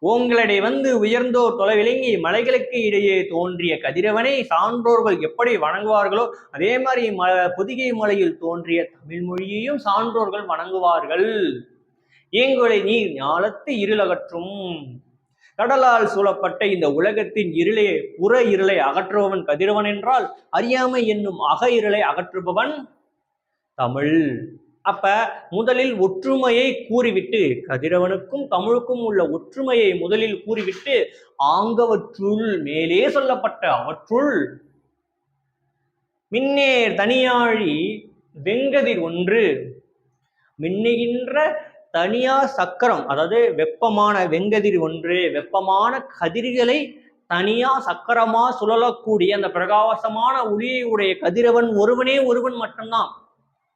உங்களிடையே உயர்ந்தோர் தொலைவிலங்கி மலைகளுக்கு இடையே தோன்றிய கதிரவனை சான்றோர்கள் எப்படி வணங்குவார்களோ அதே மாதிரி பொதிகை மலையில் தோன்றிய தமிழ் மொழியையும் சான்றோர்கள் வணங்குவார்கள். ஏங்குலை நீர் ஞாலத்து இருளகற்றும். கடலால் சூழப்பட்ட இந்த உலகத்தின் புற இருளை அகற்றுபவன் கதிரவன் என்றால், அறியாமை என்னும் அக இருளை அகற்றுபவன் தமிழ். அப்ப முதலில் ஒற்றுமையை கூறிவிட்டு, கதிரவனுக்கும் தமிழுக்கும் உள்ள ஒற்றுமையை முதலில் கூறிவிட்டு, ஆங்கவற்றுள் மேலே சொல்லப்பட்ட அவற்றுள் மின்னேர் தனியாழி வெங்கதிர் ஒன்று, மின்னுகின்ற தனியா சக்கரம், அதாவது வெப்பமான வெங்கதிர் ஒன்று, வெப்பமான கதிர்களை தனியா சக்கரமா சுழலக்கூடிய அந்த பிரகாசமான ஒளியை உடைய கதிரவன் ஒருவனே ஒருவன் மட்டும்தான்.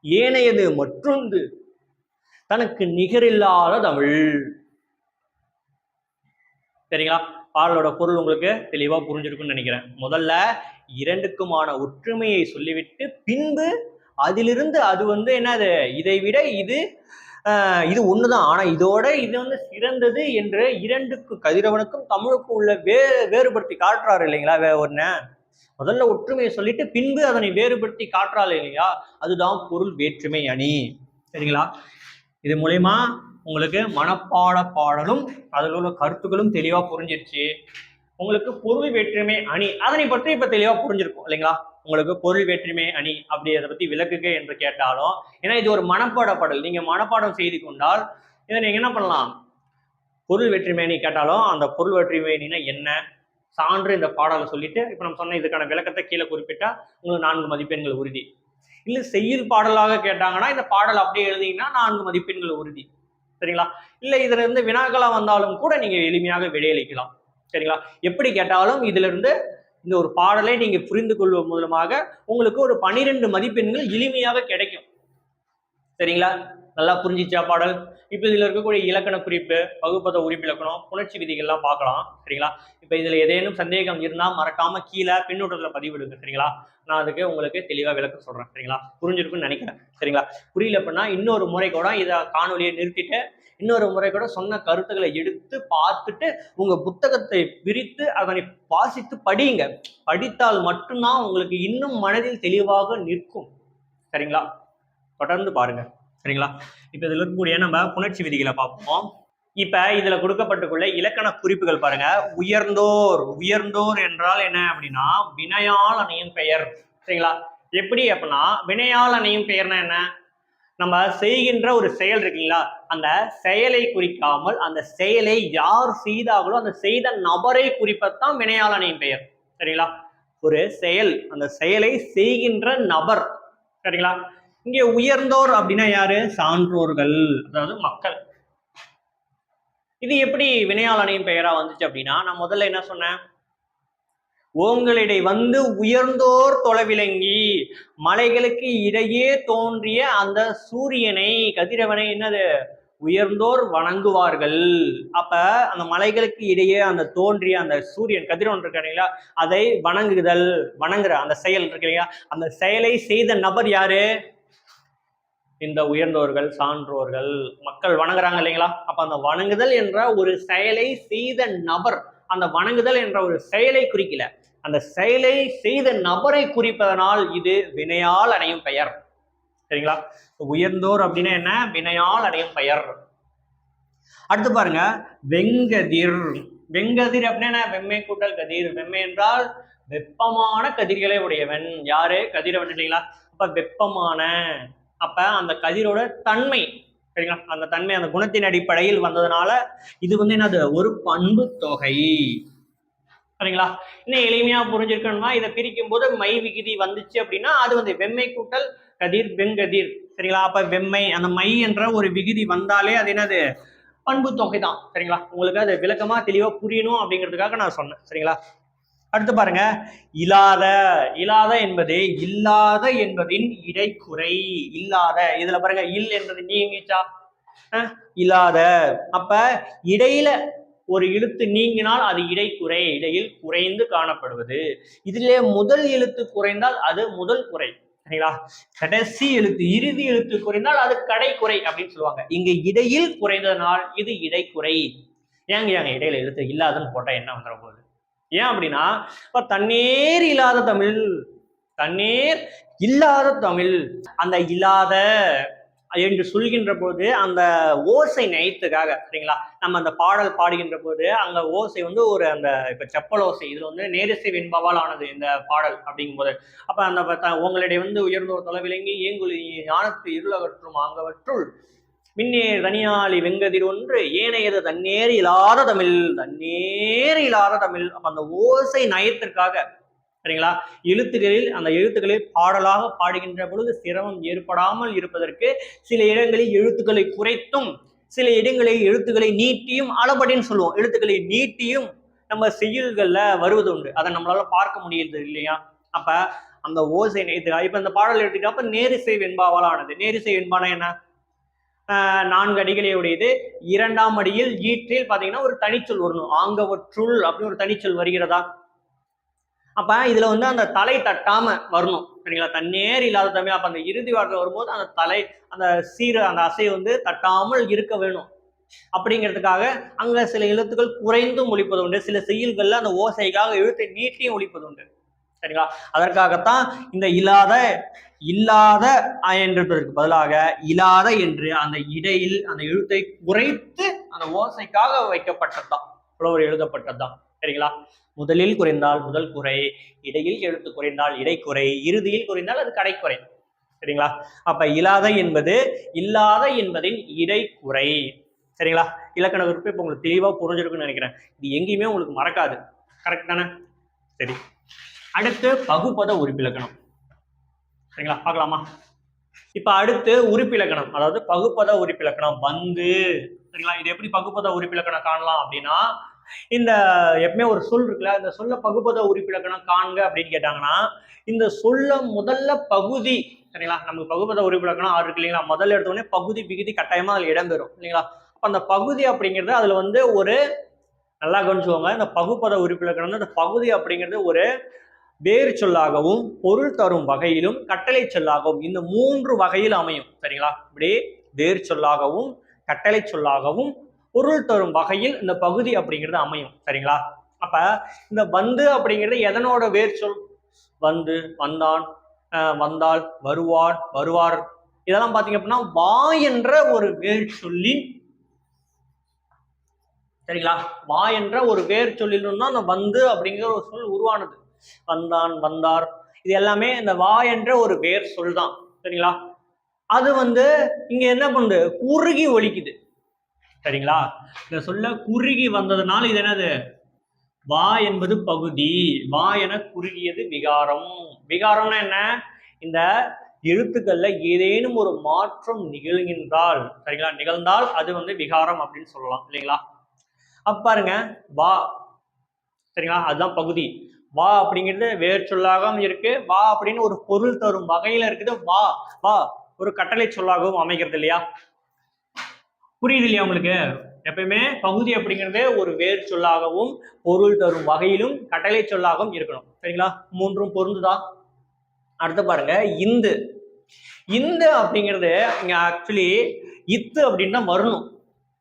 ஏனையது மற்றொன்று தனக்கு நிகரில்லாத தமிழ். சரிங்களா? பாடலோட பொருள் உங்களுக்கு தெளிவா புரிஞ்சிருக்கும்னு நினைக்கிறேன். முதல்ல இரண்டுக்குமான ஒற்றுமையை சொல்லிவிட்டு பின்பு அதிலிருந்து அது என்னது, இதை விட இது ஒண்ணுதான், ஆனா இதோட இது சிறந்தது என்று இரண்டுக்கு கதிரவனுக்கும் தமிழுக்கும் உள்ள வேறுபடுத்தி காட்டுறாரு இல்லைங்களா? ஒண்ணு முதல்ல ஒற்றுமையை சொல்லிட்டு பின்பு அதனை வேறுபடுத்தி காட்டுறாரு இல்லையா? அதுதான் பொருள் வேற்றுமை அணி. சரிங்களா? இது மூலயமா உங்களுக்கு மனப்பாட பாடலும் அதில் உள்ள கருத்துக்களும் தெளிவா புரிஞ்சிருச்சு. உங்களுக்கு பொருள் வேற்றுமை அணி அதனை பற்றி இப்ப தெளிவா புரிஞ்சிருக்கும் இல்லைங்களா? உங்களுக்கு பொருள் வேற்றுமை அணி அப்படி அதை பத்தி விளக்குக என்று கேட்டாலும், ஏன்னா இது ஒரு மனப்பாட பாடல், நீங்க மனப்பாடம் செய்து கொண்டால் இதை நீங்க என்ன பண்ணலாம், பொருள் வேற்றுமை அணி கேட்டாலும் அந்த பொருள் வேற்றுமை அணினா என்ன சான்று இந்த பாடலை சொல்லிட்டு இப்ப நம்ம சொன்ன இதுக்கான விளக்கத்தை கீழே குறிப்பிட்டா உங்களுக்கு 4 மதிப்பெண்கள் உறுதி. இல்ல செய்யுள் பாடலாக கேட்டாங்கன்னா இந்த பாடல் அப்படியே எழுதிங்கன்னா 4 மதிப்பெண்கள் உறுதி. சரிங்களா? இல்ல இதுல இருந்து வினாக்களா வந்தாலும் கூட நீங்க எளிமையாக விடையளிக்கலாம். சரிங்களா? எப்படி கேட்டாலும் இதுல இருந்து இந்த ஒரு பாடலை நீங்க புரிந்து கொள்வதன் மூலமாக உங்களுக்கு ஒரு 12 மதிப்பெண்கள் எளிமையாக கிடைக்கும். சரிங்களா? நல்லா புரிஞ்சிச்சா பாடல்? இப்ப இதுல இருக்கக்கூடிய இலக்கண குறிப்பு, வகுப்பத உறுப்பிலக்கணம், புணர்ச்சி விதிகள்லாம் பார்க்கலாம். சரிங்களா? இப்ப இதுல ஏதேனும் சந்தேகம் இருந்தா மறக்காம கீழே பின்னூட்டத்துல பதிவிடுங்க. சரிங்களா? நான் அதுக்கு உங்களுக்கு தெளிவா விளக்கம் சொல்றேன். சரிங்களா? புரிஞ்சிருக்குன்னு நினைக்கிறேன். சரிங்களா? புரியல அப்படின்னா இன்னொரு முறை கூட இதை காணொலியை நிறுத்திட்டு இன்னொரு முறை கூட சொன்ன கருத்துக்களை எடுத்து பார்த்துட்டு உங்க புத்தகத்தை பிரித்து அதனை வாசித்து படியுங்க. படித்தால் மட்டும்தான் உங்களுக்கு இன்னும் மனதில் தெளிவாக நிற்கும். சரிங்களா? தொடர்ந்து பாருங்க. சரிங்களா? இப்ப இதுல இருக்கக்கூடிய நம்ம புணர்ச்சி விதிகளை பார்ப்போம். இப்ப இதுல கொடுக்கப்பட்டுள்ள இலக்கண குறிப்புகள் பாருங்க. உயர்ந்தோர், உயர்ந்தோர் என்றால் என்ன அப்படின்னா வினையால் அணையும் பெயர். சரிங்களா? எப்படி அப்படின்னா வினையால் அணையும் பெயர்னா என்ன, நம்ம செய்கின்ற ஒரு செயல் இருக்குங்களா, அந்த செயலை குறிக்காமல் அந்த செயலை யார் செய்தாங்களோ அந்த செய்த நபரை குறிப்பத்தான் வினையால் அணையும் பெயர். சரிங்களா? ஒரு செயல், அந்த செயலை செய்கின்ற நபர். சரிங்களா? இங்கே உயர்ந்தோர் அப்படின்னா யாரு, சான்றோர்கள், அதாவது மக்கள். இது எப்படி வினையால் அணையும் பெயரா வந்துச்சு அப்படின்னா, நான் முதல்ல என்ன சொன்னேன், ஓங்களிடை வந்து உயர்ந்தோர் தொலைவிலங்கி, மலைகளுக்கு இடையே தோன்றிய அந்த சூரியனை, கதிரவனை என்னது உயர்ந்தோர் வணங்குவார்கள். அப்ப அந்த மலைகளுக்கு இடையே அந்த தோன்றிய அந்த சூரியன் கதிரவன் இருக்காங்களா, அதை வணங்குதல், வணங்குற அந்த செயல் இருக்கு, அந்த செயலை செய்த நபர் யாரு, இந்த உயர்ந்தோர்கள், சான்றோர்கள், மக்கள் வணங்குறாங்க இல்லைங்களா? அப்ப அந்த வணங்குதல் என்ற ஒரு செயலை செய்த நபர், அந்த வணங்குதல் என்ற ஒரு செயலை குறிக்கல, அந்த செயலை செய்த நபரை குறிப்பதனால் இது வினையால் அடையும் பெயர். சரிங்களா? உயர்ந்தோர் அப்படின்னா என்ன, வினையால் அடையும் பெயர். அடுத்து பாருங்க, வெங்கதிர். வெங்கதிர் அப்படின்னா வெம்மை கூட்டல் கதிர். வெம்மை என்றால் வெப்பமான கதிர்களை உடையவன். யாரு, கதிரவன் இல்லைங்களா? அப்ப வெப்பமான, அப்ப அந்த கதிரோட தன்மை, சரிங்களா, அந்த தன்மை அந்த குணத்தின் அடிப்படையில் வந்ததுனால இது என்னது, ஒரு பண்பு தொகை. சரிங்களா? இன்னும் எளிமையா புரிஞ்சிருக்கணும்னா இதை பிரிக்கும் போது மை விகுதி வந்துச்சு அப்படின்னா அது வெம்மை கூட்டல் கதிர், வெங்கதிர். சரிங்களா? அப்ப வெம்மை, அந்த மை என்ற ஒரு விகுதி வந்தாலே அது என்னது, பண்பு தொகை தான். சரிங்களா? உங்களுக்கு அது விளக்கமா தெளிவா புரியணும் அப்படிங்கிறதுக்காக நான் சொன்னேன். சரிங்களா? அடுத்து பாருங்க, இல்லாத. இல்லாத என்பது இல்லாத என்பதின் இடைக்குறை. இல்லாத, இதுல பாருங்க இல் என்பது நீங்கிச்சா, இல்லாத. அப்ப இடையில ஒரு எழுத்து நீங்கினால் அது இடைக்குறை, இடையில் குறைந்து காணப்படுவது. இதிலே முதல் எழுத்து குறைந்தால் அது முதல் குறை. சரிங்களா? கடைசி எழுத்து, இறுதி எழுத்து குறைந்தால் அது கடைக்குறை அப்படின்னு சொல்லுவாங்க. இங்க இடையில் குறைந்ததனால் இது இடைக்குறை. ஏங்க இடையில எழுத்து இல்லாதன்னு போட்டா என்ன வந்துட போகுது? ஏன் அப்படின்னா, இப்ப தண்ணீர் இல்லாத தமிழ், தண்ணீர் இல்லாத தமிழ், அந்த இல்லாத என்று சொல்கின்ற போது அந்த ஓசை நயத்துக்காக சரிங்களா, நம்ம அந்த பாடல் பாடுகின்ற போது அங்க ஓசை வந்து ஒரு அந்த இப்ப செப்பல் ஓசை, இதுல வந்து நேரிசை வெண்பாவால் ஆனது இந்த பாடல் அப்படிங்கும் போது, அப்ப அந்த உங்களுடைய வந்து உயர்ந்தோர் தொலைவிலங்கி ஏங்குழி ஞானத்து இருளகற்றும் ஆங்கவற்றுள் மின்னே தனியாளி வெங்கதிர் ஒன்று ஏனையது தன்னேறு இல்லாத தமிழ், தன்னேறு இல்லாத தமிழ். அப்ப அந்த ஓசை நயத்திற்காக சரிங்களா, எழுத்துக்களில் அந்த எழுத்துக்களை பாடலாக பாடுகின்ற பொழுது சிரமம் ஏற்படாமல் இருப்பதற்கு சில இடங்களில் எழுத்துக்களை குறைத்தும் சில இடங்களில் எழுத்துக்களை நீட்டியும் அளபடின்னு சொல்லுவோம், எழுத்துக்களை நீட்டியும் நம்ம செய்யுள்கள்ல வருவது உண்டு. அதை நம்மளால பார்க்க முடியுது இல்லையா. அப்ப அந்த ஓசை நயத்துக்காக இப்ப இந்த பாடல் எடுத்துக்கிட்டா அப்ப நேரிசை வெண்பாவால் ஆனது. நேரிசை வெண்பானா என்ன, 4 அடிகளை உடையது. 2ஆம் அடியில் ஈற்றில் பாத்தீங்கன்னா ஒரு தனிச்சொல் வரணும், ஆங்கவற்றுள் அப்படின்னு ஒரு தனிச்சொல் வருகிறதா. அப்ப இதுல வந்து அந்த தலை தட்டாம வரணும் சரிங்களா, தன்னேர் இல்லாத தமிழ். அப்ப அந்த இறுதி வார்த்தை வரும்போது அந்த தலை அந்த அந்த அசை வந்து தட்டாமல் இருக்க வேணும். அப்படிங்கிறதுக்காக அங்க சில எழுத்துக்கள் குறைந்தும் ஒழிப்பது உண்டு, சில செய்யுள்கள்ல அந்த ஓசைக்காக எழுத்தை நீட்டியும் ஒழிப்பது உண்டு சரிங்களா. அதற்காகத்தான் இந்த இல்லாத என்றதற்கு பதிலாக இல்லாத என்று அந்த இடையில் அந்த எழுத்தை குறைத்து அந்த ஓசைக்காக வைக்கப்பட்டதுதான், புலவர் எழுதப்பட்டதுதான் சரிங்களா. முதலில் குறைந்தால் முதல் குறை, இடையில் எழுத்து குறைந்தால் இடைக்குறை, இறுதியில் குறைந்தால் அது கடைக்குறை சரிங்களா. அப்ப இல்லாத என்பது இல்லாத என்பதின் இடைக்குறை சரிங்களா. இலக்கண குறிப்பு இப்ப உங்களுக்கு தெளிவா புரிஞ்சிருக்குன்னு நினைக்கிறேன். இது எங்கேயுமே உங்களுக்கு மறக்காது, கரெக்ட் தானே. சரி, அடுத்து பகுபத உறுப்பிலக்கணம் சரிங்களா, பார்க்கலாமா. இப்ப அடுத்து உறுப்பிலக்கணம், அதாவது பகுபத உறுப்பிலக்கணம் வந்து சரிங்களா. இது எப்படி பகுபத உறுப்பிலக்கணம் காணலாம் அப்படின்னா, இந்த எப்பவுமே ஒரு சொல் இருக்குல்ல, இந்த சொல்ல பகுபத உறுப்பிலக்கணம் காண்க அப்படின்னு கேட்டாங்கன்னா, இந்த சொல்ல முதல்ல பகுதி சரிங்களா, நமக்கு பகுபத உறுப்பிலக்கணம் 6 இருக்கு இல்லைங்களா, முதல்ல எடுத்தோடனே பகுதி விகுதி கட்டாயமா அதுல இடம்பெறும் இல்லைங்களா. அப்ப அந்த பகுதி அப்படிங்கிறது அதுல வந்து ஒரு நல்லா கவனிச்சுக்கோங்க, இந்த பகுபத உறுப்பிலக்கணம் இந்த பகுதி அப்படிங்கிறது ஒரு வேறு சொல்லாகவும் பொருள் தரும் வகையிலும் கட்டளை சொல்லாகவும் இந்த 3 வகையில் அமையும் சரிங்களா. இப்படி வேறு சொல்லாகவும் கட்டளை சொல்லாகவும் பொருள் தரும் வகையில் இந்த பகுதி அப்படிங்கிறது அமையும் சரிங்களா. அப்ப இந்த வந்து அப்படிங்கிறது எதனோட வேர் சொல், வந்து, வந்தான், வந்தால், வருவார், வருவார், இதெல்லாம் பாத்தீங்க அப்படின்னா வா என்ற ஒரு வேர் சொல்லி சரிங்களா. வா என்ற ஒரு வேர் சொல்லிலும் தான் அந்த வந்து அப்படிங்கிற ஒரு சொல் உருவானது. வந்தான், வந்தார், இது எல்லாமே இந்த வா என்ற ஒரு வேர் சொல் தான் சரிங்களா. அது வந்து இங்க என்ன பண்ணுது, குறுகி ஒலிக்குது சரிங்களா. இந்த சொல்ல குறுகி வந்ததுனால இது என்னது, வா என்பது பகுதி, வா என குறுகியது விகாரம். விகாரம்னா என்ன, இந்த எழுத்துக்கள்ல ஏதேனும் ஒரு மாற்றம் நிகழ்கின்றால் சரிங்களா, நிகழ்ந்தால் அது வந்து விகாரம் அப்படின்னு சொல்லலாம் இல்லைங்களா. அப்ப பாருங்க, வா சரிங்களா, அதுதான் பகுதி. வா அப்படிங்கிறது வேர் சொல்லாகவும் இருக்கு, வா அப்படின்னு ஒரு பொருள் தரும் வகையில இருக்குது, வா வா ஒரு கட்டளை சொல்லாகவும் அமைகிறது இல்லையா. புரியுது இல்லையா உங்களுக்கு. எப்பயுமே பகுதி அப்படிங்கிறது ஒரு வேர் சொல்லாகவும் பொருள் தரும் வகையிலும் கட்டளை சொல்லாகவும் இருக்கணும் சரிங்களா. 3ம் பொருந்துதா. அடுத்து பாருங்க, இந்து. இந்து அப்படிங்கிறது இங்க ஆக்சுவலி இத்து அப்படின்னு தான் வரணும்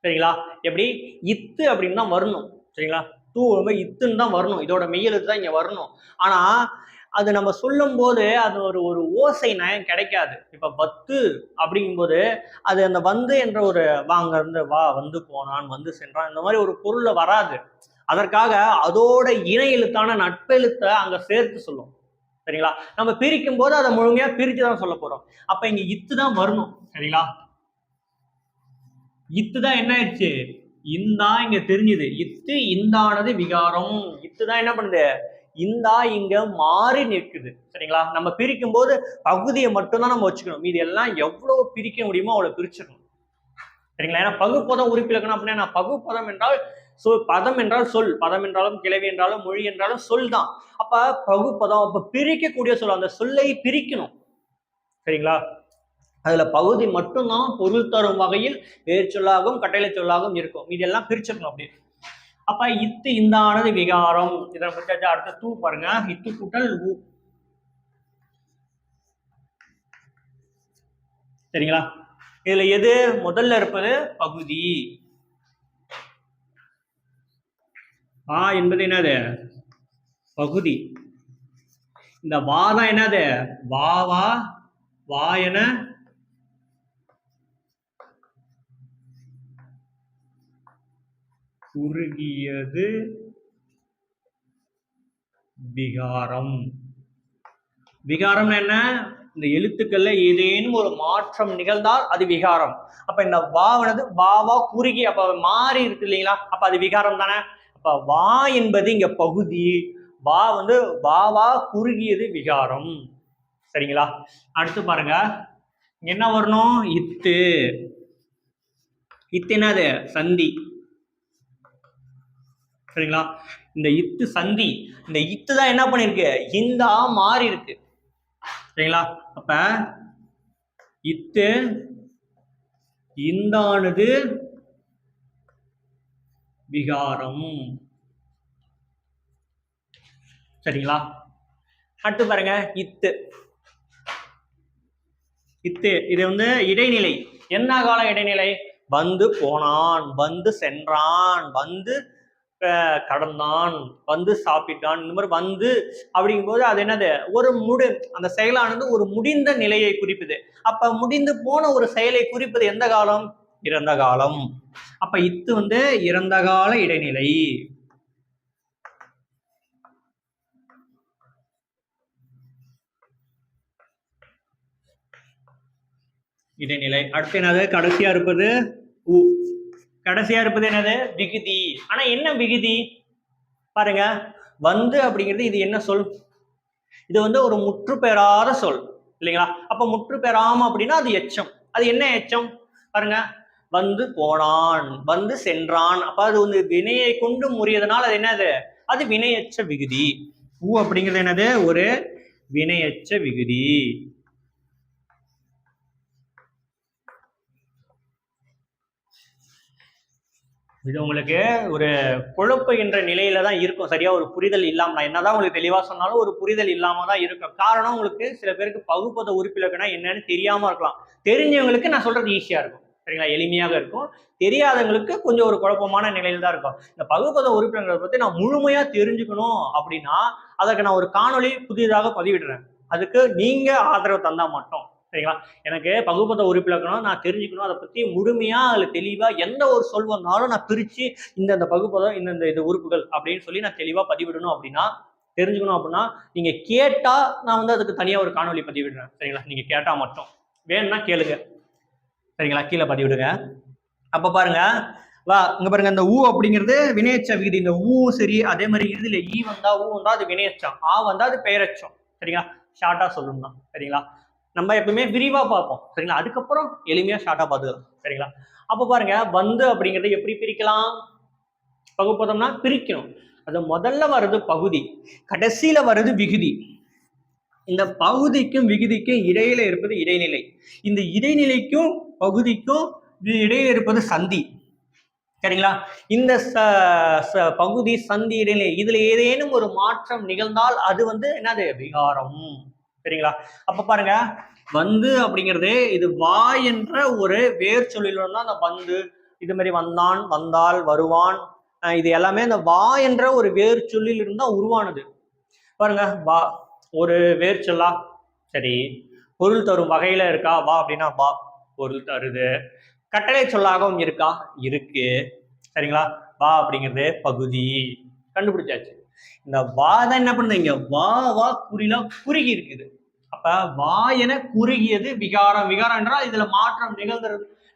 சரிங்களா. எப்படி இத்து அப்படின்னு தான் வரணும் சரிங்களா. தூ இத்துன்னு தான் வரணும், இதோட மெய்யெழுத்து தான் இங்க வரணும். ஆனா அது நம்ம சொல்லும் போது அது ஒரு ஒரு ஓசை நயம் கிடைக்காது. இப்ப பத்து அப்படிங்கும்போது அது அந்த வந்து என்ற ஒரு வாங்க இருந்து வா, வந்து போனான், வந்து சென்றான், இந்த மாதிரி ஒரு பொருள்ல வராது. அதற்காக அதோட இணை எழுத்தான நட்பெழுத்த அங்க சேர்த்து சொல்லும் சரிங்களா. நம்ம பிரிக்கும் போது அதை முழுமையா பிரித்து தான் சொல்ல போறோம். அப்ப இங்க இத்து தான் வரணும் சரிங்களா. இத்து தான் என்ன ஆயிடுச்சு, இந்தா இங்க தெரிஞ்சுது, இத்து இந்தானது விகாரம். இத்து தான் என்ன பண்ணுது, இந்தா இங்க மாறி நிற்குது சரிங்களா. நம்ம பிரிக்கும் போது பகுதியை மட்டும்தான் நம்ம வச்சுக்கணும், மீது எல்லாம் எவ்வளவு பிரிக்க முடியுமோ அவ்வளவு பிரிச்சிடணும் சரிங்களா. ஏன்னா பகுப்பதம் உறுப்பிலக்கணம் அப்படின்னா, பகுப்பதம் என்றால் சொல், பதம் என்றால் சொல், பதம் என்றாலும் கிளவி என்றாலும் மொழி என்றாலும் சொல் தான். அப்ப பகுப்பதம் அப்ப பிரிக்கக்கூடிய சொல், அந்த சொல்லை பிரிக்கணும் சரிங்களா. அதுல பகுதி மட்டும்தான் பொருள் தரும் வகையில் வேர் சொல்லாகவும் கட்டளை சொல்லாகவும் இருக்கும், இதெல்லாம் பிரிச்சிடணும் அப்படி. அப்ப இத்து இந்தானது விகாரம், இதை முடிச்சாச்சு. அடுத்த தூ பாருங்க, இத்து கூட்டல் ஊ சரிங்களா. இதுல எது முதல்ல இருப்பது, பகுதி. ஆ என்பது என்னது, பகுதி. இந்த வா தான் என்னது, வா வா வா என குறுகியது விகாரம். விகாரம் என்ன? இந்த எழுத்துக்கள்ல ஏதேனும் ஒரு மாற்றம் நிகழ்ந்தால் அது விகாரம். அப்ப இந்த வாவானது வாவா குறுகி அப்ப மாறி இருக்கு இல்லைங்களா, அப்ப அது விகாரம் தானே. அப்ப வா என்பது இங்க பகுதி, வா வந்து வாவா குறுகியது விகாரம். சரிங்களா? அடுத்து பாருங்க, என்ன வரணும்? இத்து. இத்து என்னது? சந்தி. சரிங்களா? இந்த இத்து சந்தி. இந்த இத்து தான் என்ன பண்ணிருக்கு? இந்தா மாறி இருக்கு. சரிங்களா? அப்ப இத்து இந்தானது விகாரம். சரிங்களா? அடுத்து பாருங்க, இத்து. இத்து இது வந்து இடைநிலை. என்ன கால இடைநிலை? வந்து போனான், வந்து சென்றான், வந்து கடந்தான், வந்து சாப்பிட்டான், இந்த மாதிரி வந்து அப்படிங்கும்போது அது என்னது? ஒரு அந்த செயலானது ஒரு முடிந்த நிலையை குறிப்புது. அப்ப முடிந்து போன ஒரு செயலை குறிப்பது எந்த காலம்? இறந்த காலம். அப்ப இத்து வந்து இறந்த கால இடைநிலை. இடைநிலை. அடுத்து என்னது? கடைசியா இருப்பது உ. கடைசியா இருப்பது என்னது? விகுதி. ஆனா என்ன விகுதி பாருங்க, வந்து அப்படிங்கிறது இது என்ன சொல்? இது வந்து ஒரு முற்று பெறாத சொல் இல்லைங்களா? அப்ப முற்று பெறாம அப்படின்னா அது எச்சம். அது என்ன எச்சம் பாருங்க, வந்து போனான், வந்து சென்றான். அப்ப அது வந்து வினையை கொண்டு முறியதுனால அது என்னது? அது வினையச்ச விகுதி. உ அப்படிங்கிறது என்னது? ஒரு வினையச்ச விகுதி. இது உங்களுக்கு ஒரு குழப்புகின்ற நிலையில தான் இருக்கும். சரியா ஒரு புரிதல் இல்லாம, நான் என்னதான் உங்களுக்கு தெளிவா சொன்னாலும் ஒரு புரிதல் இல்லாம தான் இருக்கும். காரணம், உங்களுக்கு சில பேருக்கு பகுப்பத உறுப்பிலக்கணா என்னன்னு தெரியாம இருக்கலாம். தெரிஞ்சவங்களுக்கு நான் சொல்றது ஈஸியா இருக்கும். சரிங்களா? எளிமையாக இருக்கும். தெரியாதவங்களுக்கு கொஞ்சம் ஒரு குழப்பமான நிலையில தான் இருக்கும். இந்த பகுப்பத உறுப்பினர்களை பத்தி நான் முழுமையா தெரிஞ்சுக்கணும் அப்படின்னா அதற்கு நான் ஒரு காணொளி புதிதாக பதிவிடுறேன். அதுக்கு நீங்க ஆதரவு தந்தா மட்டும். சரிங்களா? எனக்கு பகுப்பத உறுப்பிலக்கணம் நான் தெரிஞ்சுக்கணும், அதை பத்தி முழுமையா அதுல தெளிவா எந்த ஒரு சொல் வந்தாலும் நான் பிரிச்சு இந்த பகுப்பதம் இந்த இது உறுப்புகள் அப்படின்னு சொல்லி நான் தெளிவா பதிவிடணும் அப்படின்னா, தெரிஞ்சுக்கணும் அப்படின்னா நீங்க கேட்டா நான் வந்து அதுக்கு தனியா ஒரு காணொலி பதிவிடுறேன். சரிங்களா? நீங்க கேட்டா மட்டும், வேணும்னா கேளுங்க. சரிங்களா? கீழே பதிவிடுங்க. அப்ப பாருங்க, வா இங்க பாருங்க, இந்த ஊ அப்படிங்கிறது வினையச்ச விகுதி. இந்த ஊ சரி, அதே மாதிரி இதுல ஈ வந்தா ஊ வந்தா அது வினையச்சம், ஆ வந்தா அது பெயரச்சம். சரிங்களா? ஷார்ட்டா சொல்லணும்னா. சரிங்களா? நம்ம எப்பவுமே விரிவா பார்ப்போம். சரிங்களா? அதுக்கப்புறம் எளிமையா ஷார்ட்டா பார்த்துக்கலாம். சரிங்களா? அப்ப பாருங்க, வந்து அப்படிங்கிறது எப்படி பிரிக்கலாம்? பகுப்பதம்னா பிரிக்கணும். அது முதல்ல வர்றது பகுதி, கடைசியில வர்றது விகுதி. இந்த பகுதிக்கும் விகுதிக்கும் இடையில இருப்பது இடைநிலை. இந்த இடைநிலைக்கும் பகுதிக்கும் இடையில இருப்பது சந்தி. சரிங்களா? இந்த பகுதி சந்தி இடைநிலை இதுல ஏதேனும் ஒரு மாற்றம் நிகழ்ந்தால் அது வந்து என்னது? விகாரம். சரிங்களா? அப்ப பாருங்க, வந்து அப்படிங்கிறது இது வா என்ற ஒரு வேர் சொல்லில் தான் அந்த வந்து, இது மாதிரி வந்தான், வந்தால், வருவான், இது எல்லாமே அந்த வா என்ற ஒரு வேர் சொல்லில் இருந்தா உருவானது. பாருங்க, வா ஒரு வேர் சொல்லா. சரி, பொருள் தரும் வகையில இருக்கா? வா அப்படின்னா வா பொருள் தருது. கட்டளை சொல்லாகவும் இருக்கா? இருக்கு. சரிங்களா? வா அப்படிங்கிறது பகுதி. கண்டுபிடிச்சாச்சு. இந்த வா தான் என்ன பண்ணுது? இங்க வா வா குறிலாம் குறுகி இருக்குது. அப்ப வா என குறுகியது விகாரம். விகாரம் என்றால் இதுல மாற்றம்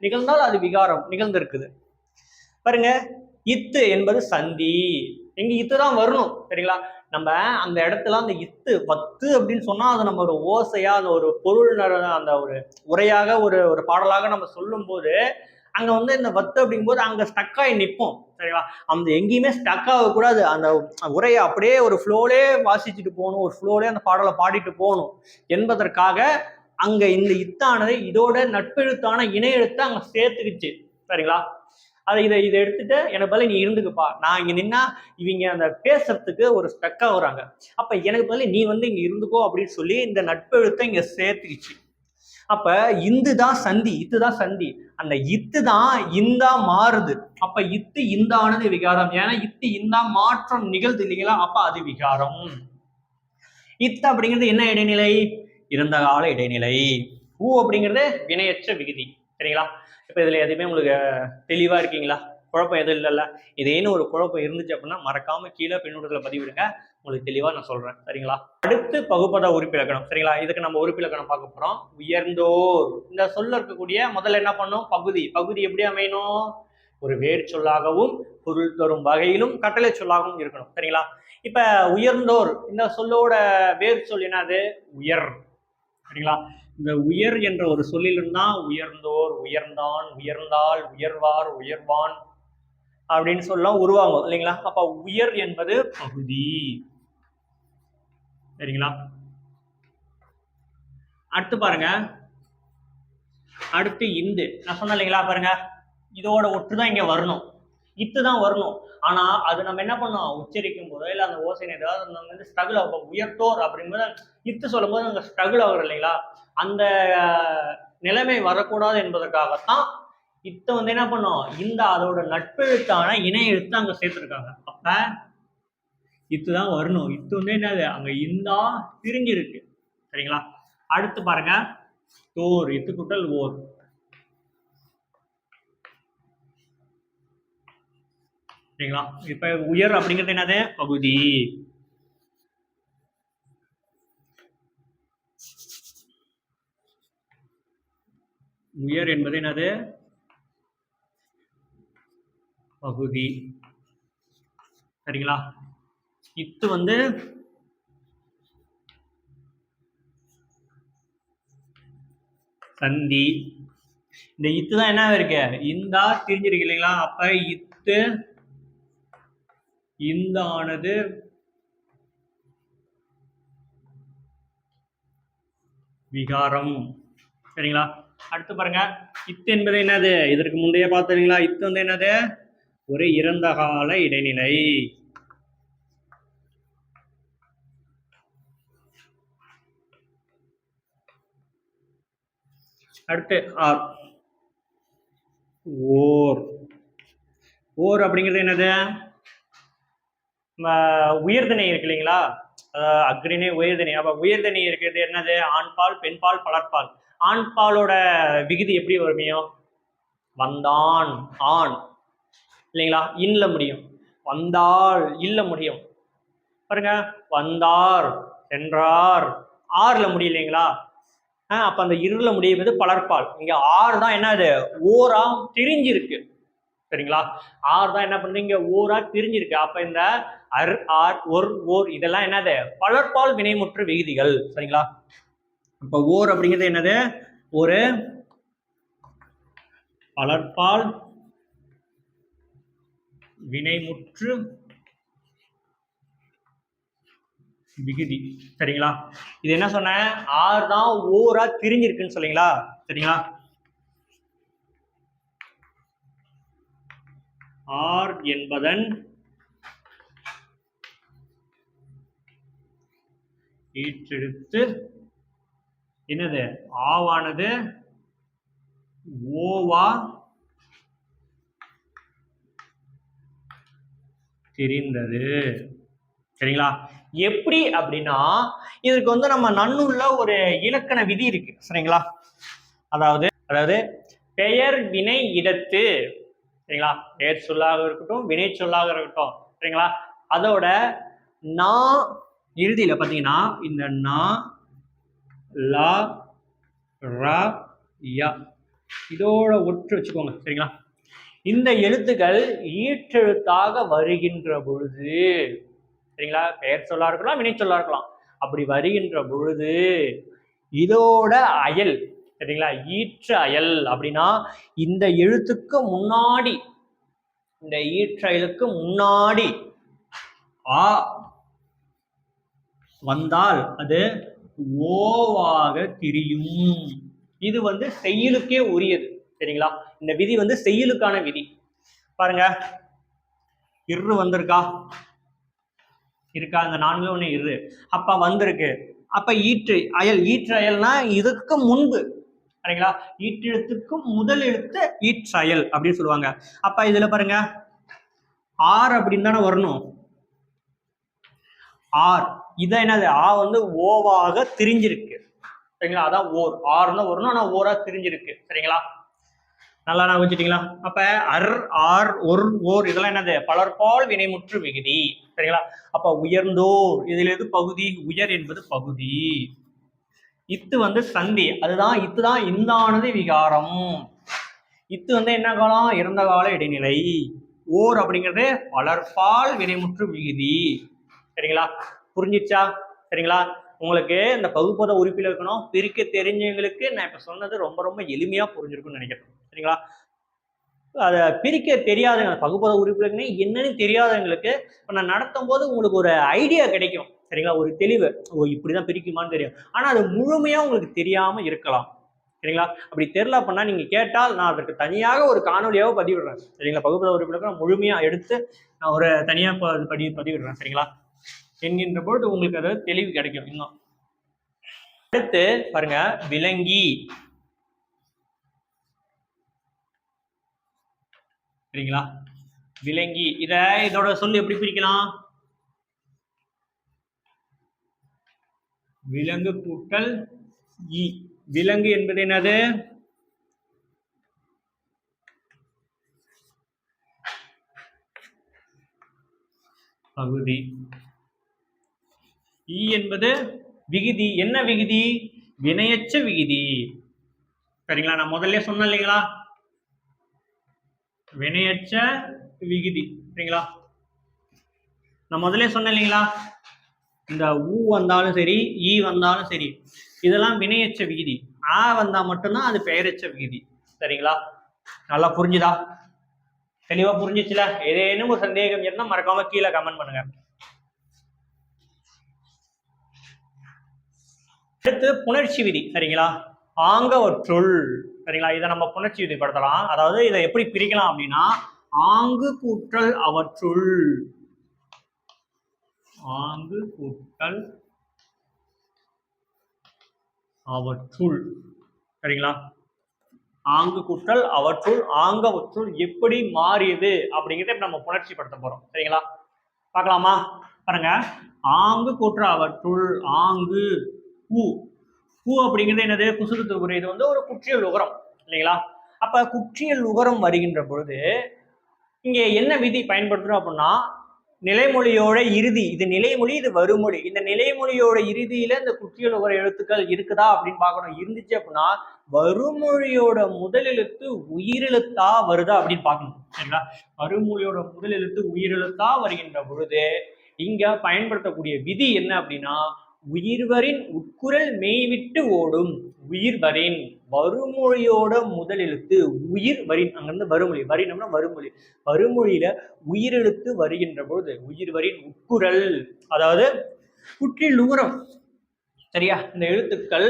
நிகழ்ந்தால் அது விகாரம் நிகழ்ந்திருக்குது. பாருங்க, இத்து என்பது சந்தி. எங்க இத்து தான் வரணும். சரிங்களா? நம்ம அந்த இடத்துல அந்த இத்து வத்து அப்படின்னு சொன்னா அது நம்ம ஒரு ஓசையா அந்த ஒரு பொருள் அந்த ஒரு உரையாக ஒரு ஒரு பாடலாக நம்ம சொல்லும் போது அங்க வந்து இந்த வத்து அப்படிங்கும்போது அங்க ஸ்டக்காகி நிற்போம். சரிங்களா? அந்த எங்கேயுமே ஸ்டக் ஆகக்கூடாது. அந்த உரையை அப்படியே ஒரு ஃப்ளோலே வாசிச்சுட்டு போகணும், ஒரு ஃப்ளோலே அந்த பாடலை பாடிட்டு போகணும் என்பதற்காக அங்க இந்த இத்தானது இதோட நட்பெழுத்தான இணை எழுத்தை அங்க சேர்த்துக்குச்சு. சரிங்களா? அதை இதை எடுத்துட்டு எனக்கு பதில் நீ இருந்துக்குப்பா, நான் இங்க நின்னா இவங்க அந்த பேசுறதுக்கு ஒரு ஸ்டக்கா வராங்க, அப்ப எனக்கு பதில் நீ வந்து இங்க இருந்துக்கோ அப்படின்னு சொல்லி இந்த நட்பெழுத்தை இங்க சேர்த்துக்கிச்சு. அப்ப இந்துதான் சந்தி, இத்துதான் சந்தி. அந்த இத்து தான் இந்தா மாறுது. அப்ப இத்து இந்தானது விகாரம். ஏன்னா இத்து இந்தா மாற்றம் நிகழ்து இல்லைங்களா? அப்ப அது விகாரம். இத்து அப்படிங்கிறது என்ன இடைநிலை? இறந்த கால இடைநிலை. ஊ அப்படிங்கிறது வினையற்ற விகுதி. சரிங்களா? இப்ப இதுல எதுவுமே உங்களுக்கு தெளிவா இருக்கீங்களா? குழப்பம் எதுவும் இல்லைல்ல. இதேன்னு ஒரு குழப்பம் இருந்துச்சு அப்படின்னா மறக்காம கீழே பின்னூட்டத்தில் பதிவிடுங்க, உங்களுக்கு தெளிவாக நான் சொல்றேன். சரிங்களா? அடுத்து பகுபத உறுப்பிலக்கணம். சரிங்களா? இதுக்கு நம்ம உறுப்பிலக்கணம் பார்க்க போறோம். உயர்ந்தோர் இந்த சொல்ல இருக்கக்கூடிய முதல்ல என்ன பண்ணும், பகுதி. பகுதி எப்படி அமையணும், ஒரு வேர் சொல்லாகவும் பொருள் தரும் வகையிலும் கட்டளை சொல்லாகவும் இருக்கணும். சரிங்களா? இப்ப உயர்ந்தோர் இந்த சொல்லோட வேர் சொல் என்னது, உயர். சரிங்களா? இந்த உயர் என்ற ஒரு சொல்லிலிருந்தான் உயர்ந்தோர், உயர்ந்தான், உயர்ந்தாள், உயர்வார், உயர்வான் அப்படின்னு சொல்லலாம் உருவாகும் இல்லைங்களா? அப்ப உயர் என்பது பகுதி. சரிங்களா? அடுத்து பாருங்க, அடுத்து இந்து. நான் சொன்னேன் இல்லைங்களா, பாருங்க இதோட ஒற்றுதான் இங்க வரணும், இத்துதான் வரணும். ஆனா அது நம்ம என்ன பண்ணோம், உச்சரிக்கும் போதோ இல்ல அந்த ஓசை ஏதாவது நம்ம வந்து ஸ்ட்ரகிள் ஆகும். உயர்த்தோர் அப்படிங்கும்போது இத்து சொல்லும் போது அங்க ஸ்ட்ரகிள் ஆகுறோம் இல்லைங்களா, அந்த நிலைமை வரக்கூடாது என்பதற்காகத்தான் இத்த வந்து என்ன பண்ணோம், இந்த அதோட நட்பெழுத்தான இணை எழுத்து அங்க சேர்த்திருக்காங்க. அப்ப இத்துதான் வரணும். இத்து வந்து என்னது, அங்க இந்தா பிரிஞ்சிருக்கு. சரிங்களா? அடுத்து பாருங்க, தோர். இத்து கூட்டல் ஓர். சரிங்களா? இப்ப உயர் அப்படிங்கிறது என்னது, பகுதி. உயர் என்பது என்னது, பகுதி. சரிங்களா? இத்து வந்து சந்தி. இந்த இத்து தான் என்ன இருக்கு, இந்தா தெரிஞ்சிருக்கு இல்லைங்களா? அப்ப இத்து இந்த ஆனது விகாரம். சரிங்களா? அடுத்து பாருங்க, இத்து என்பது என்னது, இதற்கு முந்தைய பார்த்தீங்களா, இத்து வந்து என்னது, ஒரு இறந்த கால இடைநிலை. அடுத்து ஆர். ஓர். ஓர் அப்படிங்கிறது என்னது, உயர்திணை இருக்கு இல்லைங்களா, அக்ரிணை உயர்திணை. அப்ப உயர்திணை இருக்கிறது என்னது, ஆண்பால் பெண்பால் பலர்பால். ஆண்பாலோட விகுதி எப்படி வருமையும், வந்தான் ஆண் இல்லைங்களா, இன்ல முடியும். வந்தாள் இல்ல முடியும். பாருங்க, வந்தார், சென்றார், ஆறுல முடியலைங்களா. அப்ப அந்த இருள முடியுது பலர்பால். இங்க ஆறு தான் என்னது, ஓரா திரிஞ்சிருக்கு. சரிங்களா? ஆறு தான் என்ன பண்ணுது, இங்க ஓரா திரிஞ்சிருக்கு. அப்ப இந்த அர், ஆர், ஒர், ஓர் இதெல்லாம் என்னது, பலர்பால் வினைமுற்று விகுதிகள். சரிங்களா? இப்ப ஓர் அப்படிங்கிறது என்னது, ஒரு பலர்பால் வினைமுற்று விகுதி. சரிங்களா? இது என்ன சொன்ன, ஆறு தான் ஓரா திரிஞ்சிருக்குன்னு சொல்றீங்களா? சரிங்களா? ஆர் என்பதன் ஈற்றெழுத்து என்னது, ஆவானது ஓவா தெரிந்தது. சரிங்களா? எப்படி அப்படின்னா, இதற்கு வந்து நம்ம நன்னூல்ல ஒரு இலக்கண விதி இருக்கு. சரிங்களா? அதாவது பெயர் வினை இடத்து. சரிங்களா? பெயர் சொல்லாக இருக்கட்டும், வினை சொல்லாக இருக்கட்டும். சரிங்களா? அதோட நா இறுதியில பாத்தீங்கன்னா இந்த நா, லா, ரா, யா இதோட ஒற்று வச்சுக்கோங்க. சரிங்களா? இந்த எழுத்துக்கள் ஈற்றெழுத்தாக வருகின்ற பொழுது, சரிங்களா, பெயர் சொல்லா இருக்கலாம், வினை சொல்லா இருக்கலாம், அப்படி வருகின்ற பொழுது இதோட அயல், சரிங்களா, ஈற்ற அயல் அப்படின்னா இந்த எழுத்துக்கு முன்னாடி, இந்த ஈற்ற அயலுக்கு முன்னாடி ஆ வந்தால் அது ஓவாக திரியும். இது வந்து செய்யுளுக்கே உரியது. சரிங்களா? இந்த விதி வந்து செய்யுளுக்கான விதி. பாருங்க, இரு வந்திருக்கா, இருக்கா, இந்த 4 ஒண்ணு இரு. அப்ப வந்திருக்கு. அப்ப ஈற்று அயல், ஈற்று அயல்னா இதுக்கு முன்பு. சரிங்களா? ஈற்றெழுத்துக்கு முதல் எழுத்து ஈற்றயல் அப்படின்னு சொல்லுவாங்க. அப்ப இதுல பாருங்க, ஆர் அப்படின்னு தானே வரணும். ஆர் இதை என்னது, ஆ வந்து ஓவாக திரிஞ்சிருக்கு. சரிங்களா? அதான் ஓர். ஆறு தான் வரணும், ஆனா ஓரா திரிஞ்சிருக்கு. சரிங்களா? நல்லா நான் வச்சுட்டீங்களா? அப்ப அர், ஆர், ஒர், ஓர் இதெல்லாம் என்னது? பலர்பால் வினைமுற்று விகுதி. சரிங்களா? அப்ப உயர்ந்தோர் இதுல எது பகுதி? உயர் என்பது பகுதி. இத்து வந்து சந்தி, அதுதான் இத்துதான் இந்தானது விகாரம். இத்து வந்து என்ன காலம்? இறந்த கால இடைநிலை. ஓர் அப்படிங்கிறது பலர்பால் வினைமுற்று விகுதி. சரிங்களா? புரிஞ்சிச்சா? சரிங்களா? உங்களுக்கு இந்த பகுப்பத உறுப்பில் இருக்கணும் பிரிக்க தெரிஞ்சவங்களுக்கு நான் இப்ப சொன்னது ரொம்ப ரொம்ப எளிமையா புரிஞ்சிருக்கும்னு நினைக்கிறேன். சரிங்களா? அதை பிரிக்க தெரியாதவங்க பகுப்பத உறுப்பினர்களே என்னன்னு தெரியாதவங்களுக்கு இப்போ நான் நடத்தும் போது உங்களுக்கு ஒரு ஐடியா கிடைக்கும். சரிங்களா? ஒரு தெளிவு, ஓ இப்படிதான் பிரிக்குமான்னு தெரியும். ஆனா அது முழுமையா உங்களுக்கு தெரியாம இருக்கலாம். சரிங்களா? அப்படி தெரியல அப்படின்னா நீங்க கேட்டால் நான் அதற்கு தனியாக ஒரு காணொலியாக பதிவிடுறேன். சரிங்களா? பகுப்பத உறுப்பினர்கள் முழுமையா எடுத்து நான் ஒரு தனியா பதிவிடுறேன். சரிங்களா? என்கின்ற பொழுது உங்களுக்கு அது தெளிவு கிடைக்கும். இன்னும் அடுத்து பாருங்க, விலங்கி. சரிங்களா? விலங்கி இதோட சொல்லு எப்படி பிரிக்கலாம்? விலங்கு கூட்டல் ஈ. விலங்கு என்பது என்னது? பகுதி. ஈ என்பது விகுதி. என்ன விகுதி? வினையச்ச விகுதி. சரிங்களா? நான் முதல்ல சொன்னேன் இல்லைங்களா? வினையச்ச விகுதி. சரிங்களா? நான் முதல்ல சொன்னேன் இல்லைங்களா? இந்த ஊ வந்தாலும் சரி, ஈ வந்தாலும் சரி, இதெல்லாம் வினையச்ச விகுதி. ஆ வந்தா மட்டும்தான் அது பெயரச்ச விகுதி. சரிங்களா? நல்லா புரிஞ்சுதா? தெளிவா புரிஞ்சிச்சுல? ஏதேனும் ஒரு சந்தேகம் இருந்தா மறக்காம கீழே கமெண்ட் பண்ணுங்க. அடுத்து புணர்ச்சி விதி. சரிங்களா? ஆங்கவற்றுள். சரிங்களா? இதை நம்ம புணர்ச்சி விதிப்படுத்தலாம். அதாவது இதை எப்படி பிரிக்கலாம் அப்படின்னா, ஆங்கு கூட்டல் அவற்றுள். ஆங்கு கூட்டல் அவற்றுள். சரிங்களா? ஆங்கு கூட்டல் அவற்றுள், ஆங்கவற்றுள் எப்படி மாறியது அப்படிங்கிறத நம்ம புணர்ச்சி படுத்த போறோம். சரிங்களா? பார்க்கலாமா? பாருங்க, ஆங்கு கூற்ற அவற்றுள். ஆங்கு பூ. பூ அப்படிங்கிறது என்னது? குசுறுத்து உரை. இது வந்து ஒரு குற்றியல் உகரம் இல்லைங்களா? அப்ப குற்றியல் உகரம் வருகின்ற பொழுது இங்க என்ன விதி பயன்படுத்துறோம் அப்படின்னா, நிலைமொழியோட இறுதி, இது நிலைமொழி, இது வருமொழி. இந்த நிலைமொழியோட இறுதியில இந்த குற்றியல் உகர எழுத்துக்கள் இருக்குதா அப்படின்னு பார்க்கணும். இருந்துச்சு அப்படின்னா வருமொழியோட முதல் எழுத்து உயிரெழுத்தா வருதா அப்படின்னு பார்க்கணும். சரிங்களா? வருமொழியோட முதல் எழுத்து உயிரெழுத்தா வருகின்ற பொழுது இங்க பயன்படுத்தக்கூடிய விதி என்ன அப்படின்னா, உயிர்வரின் உட்குரல் மெய்விட்டு ஓடும். உயிர்வரின் வருமொழியோட முதல் எழுத்து உயிர் வரின், அங்கிருந்து வருமொழி. வரினம்னா வருமொழி. வருமொழியில உயிரெழுத்து வருகின்ற பொழுது உயிர்வரின் உட்குரல், அதாவது குற்றில் உகரம். சரியா? இந்த எழுத்துக்கள்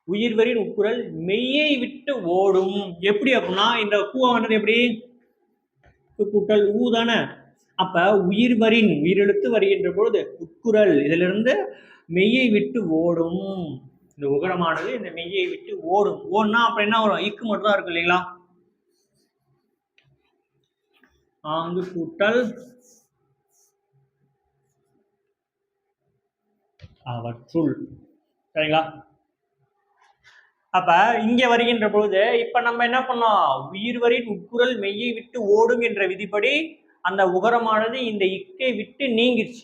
உயிர்வரின் உட்குரல் மெய்யை விட்டு ஓடும். எப்படி அப்படின்னா, இந்த கூவானது எப்படி? கூட்டல் ஊ தானே? அப்ப உயிர்வரின் உயிரெழுத்து வருகின்ற பொழுது உட்குரல் இதிலிருந்து மெய்யை விட்டு ஓடும். இந்த உகரமானது இந்த மெய்யை விட்டு ஓடும். ஓடுனா அப்ப என்ன வரும்? இக்கு மட்டும் தான் இருக்கு இல்லைங்களா? ஆங்கு கூட்டல் அவற்றுள். சரிங்களா? அப்ப இங்க வருகின்ற பொழுது இப்ப நம்ம என்ன பண்ணோம்? உயிர்வரின் உட்குரல் மெய்யை விட்டு ஓடும் என்ற விதிப்படி அந்த உகரமானது இந்த இக்கை விட்டு நீங்கிருச்சு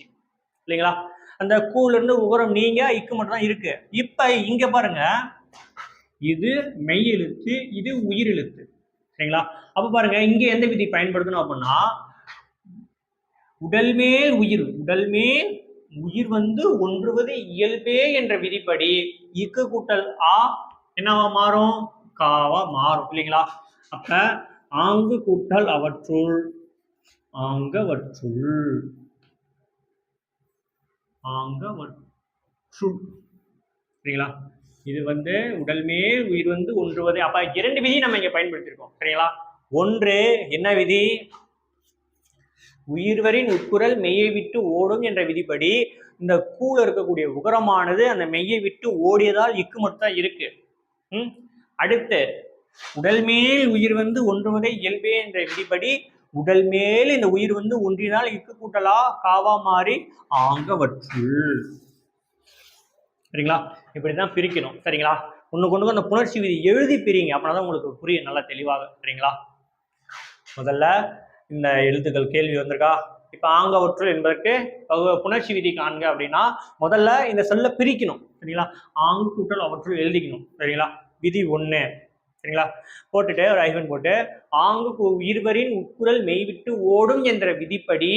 இல்லைங்களா? அந்த கூல இருந்து உகரம் நீங்க இக்கு மட்டும் தான் இருக்கு. இப்ப இங்க பாருங்க, இது மெய் எழுத்து, இது உயிர் எழுத்து. சரிங்களா? அப்ப பாருங்க, இங்க எந்த விதி பயன்படுத்தணும் அப்படின்னா, உடல் மேல் உயிர், உடல் மேல் உயிர் வந்து ஒன்றுவது இயல்பே என்ற விதிப்படி இக்கு கூட்டல் ஆ என்னவா மாறும்? காவா மாறும் இல்லைங்களா? அப்ப ஆங்கு கூட்டல் அவற்றுள், ஆங்கவற்றுள், ஆங்கவற்றுள். சரிங்களா? இது வந்து உடல் மேல் உயிர் வந்து ஒன்றுவது. அப்ப இரண்டு விதி நம்ம இங்க பயன்படுத்தியிருக்கோம். சரிங்களா? ஒன்று என்ன விதி? உயிர்வரின் உட்குரல் மெய்யை விட்டு ஓடும் என்ற விதிப்படி இந்த கூல இருக்கக்கூடிய உகரமானது அந்த மெய்யை விட்டு ஓடியதால் இக்கு மட்டும் தான் இருக்கு. அடுத்து உடல் மேல் உயிர் வந்து ஒன்றுவதை இயல்பே என்ற விதிப்படி உடல் மேல் இந்த உயிர் வந்து ஒன்றினால் இக்கு கூட்டலா காவா மாறி ஆங்கவற்றுள். சரிங்களா? இப்படிதான் பிரிக்கணும். சரிங்களா? ஒண்ணுக்கு அந்த புணர்ச்சி விதி எழுதி பிரிங்க, அப்படின்னா உங்களுக்கு புரியும் நல்லா தெளிவாக. சரிங்களா? முதல்ல இந்த எழுத்துக்கள் கேள்வி வந்திருக்கா? இப்ப ஆங்கவற்றுள் என்பதற்கு புணர்ச்சி விதி காண்க அப்படின்னா முதல்ல இந்த சொல்ல பிரிக்கணும். சரிங்களா? ஆங்கு கூட்டல் அவற்றுள் எழுதிக்கணும். சரிங்களா? விதி 1. சரிங்களா? போட்டுட்டு ஒரு ஐஃபன் போட்டு ஆங்கு இருவரின் உட்குரல் மெய்விட்டு ஓடும் என்ற விதிப்படி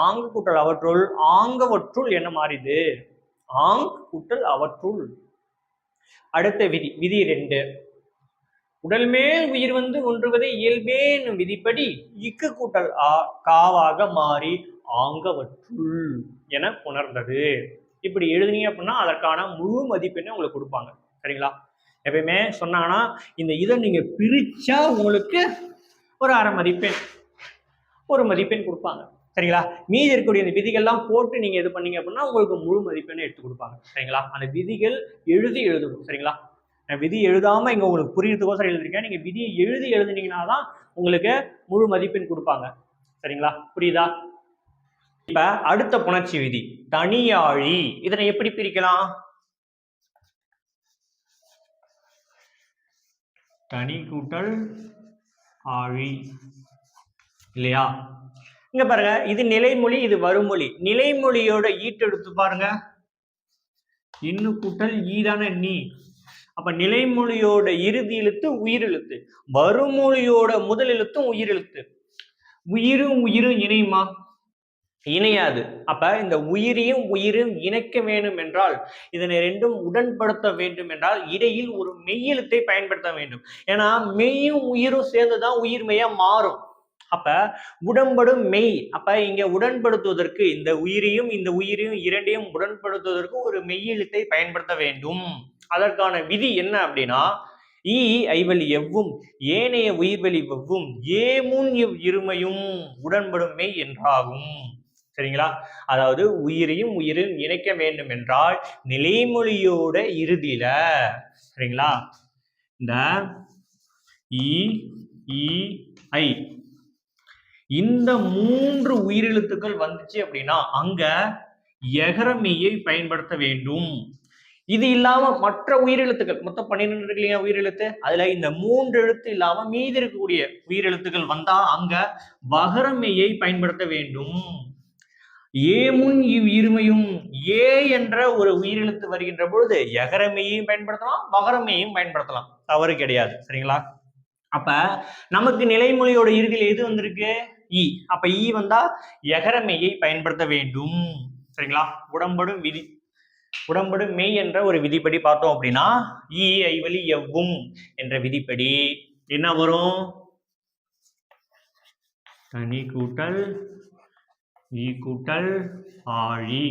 ஆங்கு கூட்டல் அவற்றுள் ஆங்கவற்றுள் என்ன மாறிது? ஆங் கூட்டல் அவற்றுள். அடுத்த விதி விதி 2. உடல் மேல் உயிர் வந்து ஒன்றுவதை இயல்பே என்னும் விதிப்படி இக்கு கூட்டல் காவாக மாறி ஆங்கவற்றுள் என உணர்ந்தது. இப்படி எழுதுனீங்க அப்படின்னா அதற்கான முழு மதிப்பெண்ணை உங்களுக்கு கொடுப்பாங்க. சரிங்களா? எப்பயுமே சொன்னாங்கன்னா இந்த இதை நீங்க பிரிச்சா உங்களுக்கு ஒரு அரை மதிப்பெண், ஒரு மதிப்பெண் கொடுப்பாங்க. சரிங்களா? மீதி இருக்கக்கூடிய இந்த விதிகள்லாம் போட்டு நீங்க இது பண்ணீங்க அப்படின்னா உங்களுக்கு முழு மதிப்பெண்ணை எடுத்து கொடுப்பாங்க. சரிங்களா? அந்த விதிகள் எழுதணும். சரிங்களா? நான் விதி எழுதாம இங்க உங்களுக்கு புரியுறதுக்கோசரம் எழுதிருக்கேன். நீங்க விதியை எழுதினீங்கன்னா தான் உங்களுக்கு முழு மதிப்பெண் கொடுப்பாங்க. சரிங்களா? புரியுதா? இப்ப அடுத்த புணர்ச்சி விதி தனியாழி. இதனை எப்படி பிரிக்கலாம்? தனி கூட்டல் ஆழி இல்லையா? இங்க பாருங்க, இது நிலைமொழி, இது வருமொழி. நிலைமொழியோட ஈட்டெழுத்து பாருங்க, இன்னு கூட்டல் ஈதான நீ. அப்ப நிலைமொழியோட இறுதி எழுத்து உயிரெழுத்து, வருமொழியோட முதல் எழுத்தும் உயிரெழுத்து. உயிரும் உயிரும் இணையுமா? இணையாது. அப்ப இந்த உயிரையும் உயிரும் இணைக்க வேண்டும் என்றால், இதனை ரெண்டும் உடன்படுத்த வேண்டும் என்றால் இடையில் ஒரு மெய்யெழுத்தை பயன்படுத்த வேண்டும். ஏன்னா மெய்யும் உயிரும் சேர்ந்துதான் உயிர்மெய்யா மாறும். அப்ப உடன்படும் மெய். அப்ப இங்க உடன்படுத்துவதற்கு இந்த உயிரையும் இந்த உயிரையும் இரண்டையும் உடன்படுத்துவதற்கு ஒரு மெய்யெழுத்தை பயன்படுத்த வேண்டும். அதற்கான விதி என்ன அப்படின்னா, ஈ ஐவழி எவ்வும் ஏனைய உயிர்வெளி வெவ்வும் ஏமுன் இவ் இருமையும் உடன்படும் மெய் என்றாகும். சரிங்களா? அதாவது உயிரையும் உயிரையும் இணைக்க வேண்டும் என்றால் நிலைமொழியோட இறுதியில, சரிங்களா, இந்த ஐ இந்த 3 உயிரெழுத்துக்கள் வந்துச்சு அப்படின்னா அங்க எகரமெய்யை பயன்படுத்த வேண்டும். இது இல்லாம மற்ற உயிரெழுத்துக்கள் மொத்தம் 12 இருக்கு இல்லையா உயிரெழுத்து, அதுல இந்த 3 எழுத்து இல்லாம மீதி இருக்கக்கூடிய உயிரெழுத்துக்கள் வந்தா அங்க வகரமெய்யை பயன்படுத்த வேண்டும். ஏமுன் இவ் இருமையும், ஏ என்ற ஒரு உயிரெழுத்து வருகின்ற பொழுது எகரமெய்யையும் பயன்படுத்தலாம், வகரமெய்யையும் பயன்படுத்தலாம், தவறு கிடையாது. சரிங்களா? அப்ப நமக்கு நிலைமொழியோட இறுதியில் எது வந்திருக்கு? ஈ. அப்ப ஈ வந்தா எகரமெய்யை பயன்படுத்த வேண்டும். சரிங்களா? உடம்படும் விதி, உடம்படும் மெய் என்ற ஒரு விதிப்படி பார்த்தோம் அப்படின்னா ஈ ஐவழி எவ்வும் என்ற விதிப்படி என்ன வரும்? தனி கூட்டல் ஈ கூட்டல் ஆழி.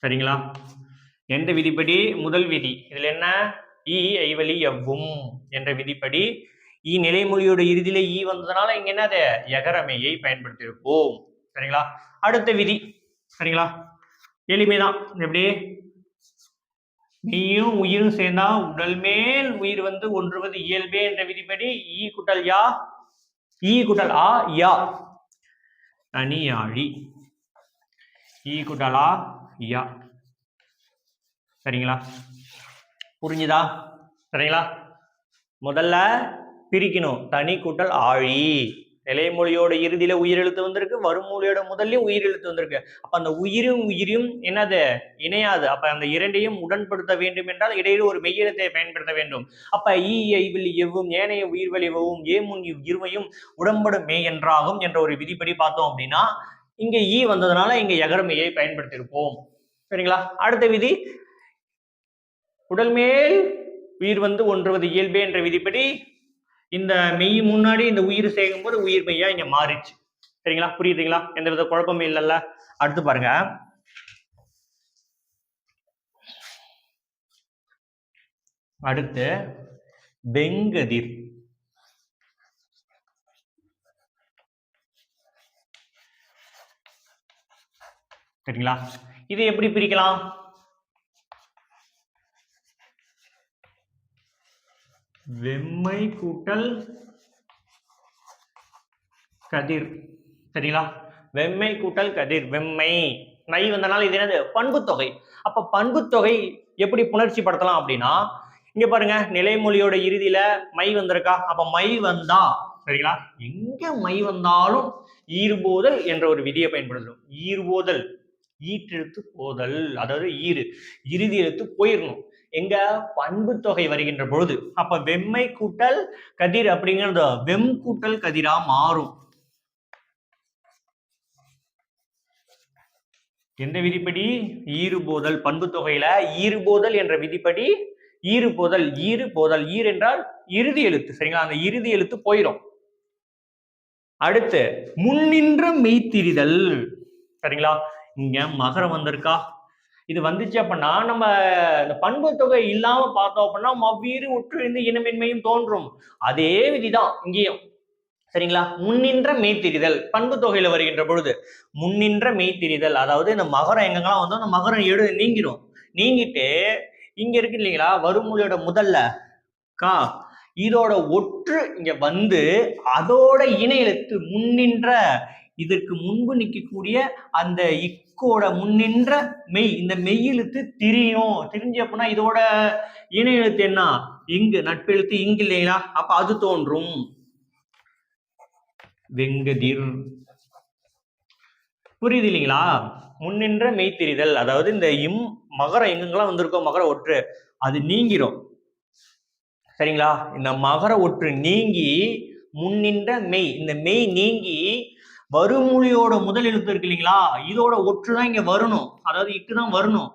சரிங்களா? எந்த விதிப்படி? முதல் விதி. இதுல என்ன? ஈ ஐவழி எவ்வும் என்ற விதிப்படி ஈ நிலைமொழியோட இறுதியில ஈ வந்ததுனால இங்க என்னது? எகரமெய்யை பயன்படுத்தி இருப்போம். சரிங்களா? அடுத்த விதி. சரிங்களா? எளிமைதான். எப்படி? மெய்யும் உயிரும் சேர்ந்தா உடல் மேல் உயிர் வந்து ஒன்றுவது இயல்பே என்ற விதிப்படி ஈ கூட்டல் யா, ஈ கூட்டல் ஆ யா தனியாழி. ஈ கூட்டல் ஆ யா. சரிங்களா? புரிஞ்சுதா? சரிங்களா? முதல்ல பிரிக்கணும். தனி கூட்டல் ஆழி. நிலைமொழியோட இறுதியில உயிரெழுத்து வந்திருக்கு, வருமொழியோட முதல்லையும் உயிரெழுத்து வந்திருக்கு. அப்ப அந்த உயிரும் என்னது? இணையாது. அப்ப அந்த இரண்டையும் உடன்படுத்த வேண்டும் என்றால் இடையில ஒரு மெய்யெழுத்தை பயன்படுத்த வேண்டும். அப்ப ஈ ஐவழி எவ்வும் ஏனைய உயிர்வழி வெவ்வும் ஏமுன் இவ் இருமையும் உடன்படும் மெய் என்றாகும் என்ற ஒரு விதிப்படி பார்த்தோம் அப்படின்னா இங்க ஈ வந்ததுனால இங்க எகரமெய்யை பயன்படுத்தியிருப்போம். சரிங்களா? அடுத்த விதி உடல் மேல் உயிர் வந்து ஒன்றுவது இயல்பே என்ற விதிப்படி இந்த மெய் முன்னாடி இந்த உயிர் சேர்க்கும் போது உயிர் மெய்யா இங்க மாறிச்சு. சரிங்களா? புரியுதுங்களா? எந்த வித குழப்பமே இல்லைல்ல? அடுத்து பாருங்க, அடுத்து வெங்கதிர். சரிங்களா? இது எப்படி பிரிக்கலாம்? வெம்மை கூட்டல் கதிர். சரிங்களா? வெம்மை கூட்டல் கதிர். வெம்மை மை வந்தனால இது என்னது பண்புத்தொகை. அப்ப பண்புத்தொகை எப்படி புணர்ச்சி படுத்தலாம் அப்படின்னா, இங்க பாருங்க நிலைமொழியோட இறுதியில மை வந்திருக்கா, அப்ப மை வந்தா சரிங்களா, எங்க மை வந்தாலும் ஈறுபோதல் என்ற ஒரு விதியை பயன்படுத்தணும். ஈறுபோதல், ஈற்றெழுத்து போதல், அதாவது இறுதி எழுத்து போயிடணும் எங்க பண்பு தொகை வருகின்ற பொழுது. அப்ப வெம்மை கூட்டல் கதிர் அப்படிங்கிறது வெம் கூட்டல் கதிரா மாறும். எந்த விதிப்படி? ஈறுபோதல். பண்பு தொகையில ஈறுபோதல் என்ற விதிப்படி ஈறுபோதல், ஈறுபோதல், ஈர் என்றால் இறுதி எழுத்து சரிங்களா, அந்த இறுதி எழுத்து போயிடும். அடுத்து முன்னின்ற மெய்த்திரிதல் சரிங்களா, இங்க மகரம் வந்திருக்கா, இது வந்துச்சு அப்படின்னா நம்ம இந்த பண்பு தொகை இல்லாம பார்த்தோம் அப்படின்னா மவ்வீறு ஒற்றிருந்து இனமின்மையும் தோன்றும். அதே விதிதான் இங்கேயும் சரிங்களா. முன்னின்ற மெய்த்திரிதல் பண்பு தொகையில வருகின்ற பொழுது முன்னின்ற மெய்த்திரிதல், அதாவது இந்த மகரம் எங்கெல்லாம் வந்து அந்த மகரம் நீங்கிடும். நீங்கிட்டு இங்க இருக்கு இல்லைங்களா, வருமொழியோட முதல்ல கா, இதோட ஒற்று இங்க வந்து அதோட இணை எழுத்து முன்னின்ற, இதற்கு முன்பு நிற்கக்கூடிய அந்த இக்கோட முன்னின்ற மெய், இந்த மெய் எழுத்து திரியும். திரிஞ்சு அப்படின்னா இதோட இணை எழுத்து என்ன? இங்கு நட்பெழுத்து இங்கு இல்லைங்களா, அப்ப அது தோன்றும். வெங்கதிர். புரியுது இல்லைங்களா? முன்னின்ற மெய்த்திரிதல், அதாவது இந்த மகரம் எங்கெங்கெல்லாம் வந்திருக்கோம் மகர ஒற்று அது நீங்கிரும் சரிங்களா. இந்த மகர ஒற்று நீங்கி முன்னின்ற மெய், இந்த மெய் நீங்கி வருமொழியோட முதல் எழுத்து இருக்கு இல்லைங்களா, இதோட ஒற்றுதான் இங்க வரணும், அதாவது இக்குதான் வரணும்.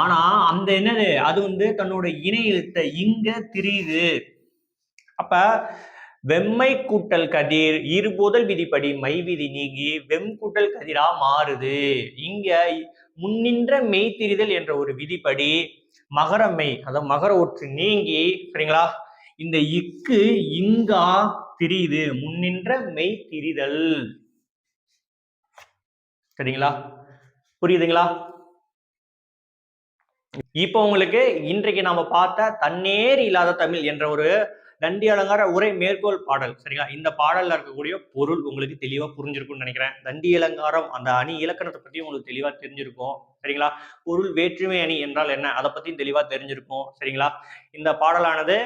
ஆனா அந்த என்னது அது வந்து தன்னோட இணை எழுத்தை இங்க திரியுது. அப்ப வெம்மை கூட்டல் கதிர் இருபோதல் விதிப்படி மை விதி நீங்கி வெம் கூட்டல் கதிரா மாறுது. இங்க முன்னின்ற மெய்த்திரிதல் என்ற ஒரு விதிப்படி மகர மெய், அதாவது மகர ஒற்று நீங்கி சரிங்களா, இந்த இக்கு இங்கா திரியுது. முன்னின்ற மெய் திரிதல் சரிங்களா, புரியுதுங்களா? இப்போ உங்களுக்கு இன்றைக்கு நாம பார்த்த தன்னேர் இல்லாத தமிழ் என்ற ஒரு தண்டி அலங்கார உரை மேற்கோள் பாடல் சரிங்களா, இந்த பாடல்ல இருக்கக்கூடிய பொருள் உங்களுக்கு தெளிவா புரிஞ்சிருக்கும்னு நினைக்கிறேன். தண்டி அலங்காரம் அந்த அணி இலக்கணத்தை பத்தி உங்களுக்கு தெளிவா தெரிஞ்சிருக்கும் சரிங்களா. பொருள் வேற்றுமை அணி என்றால் என்ன அதை பத்தியும் தெளிவா தெரிஞ்சிருக்கும் சரிங்களா. இந்த பாடலானது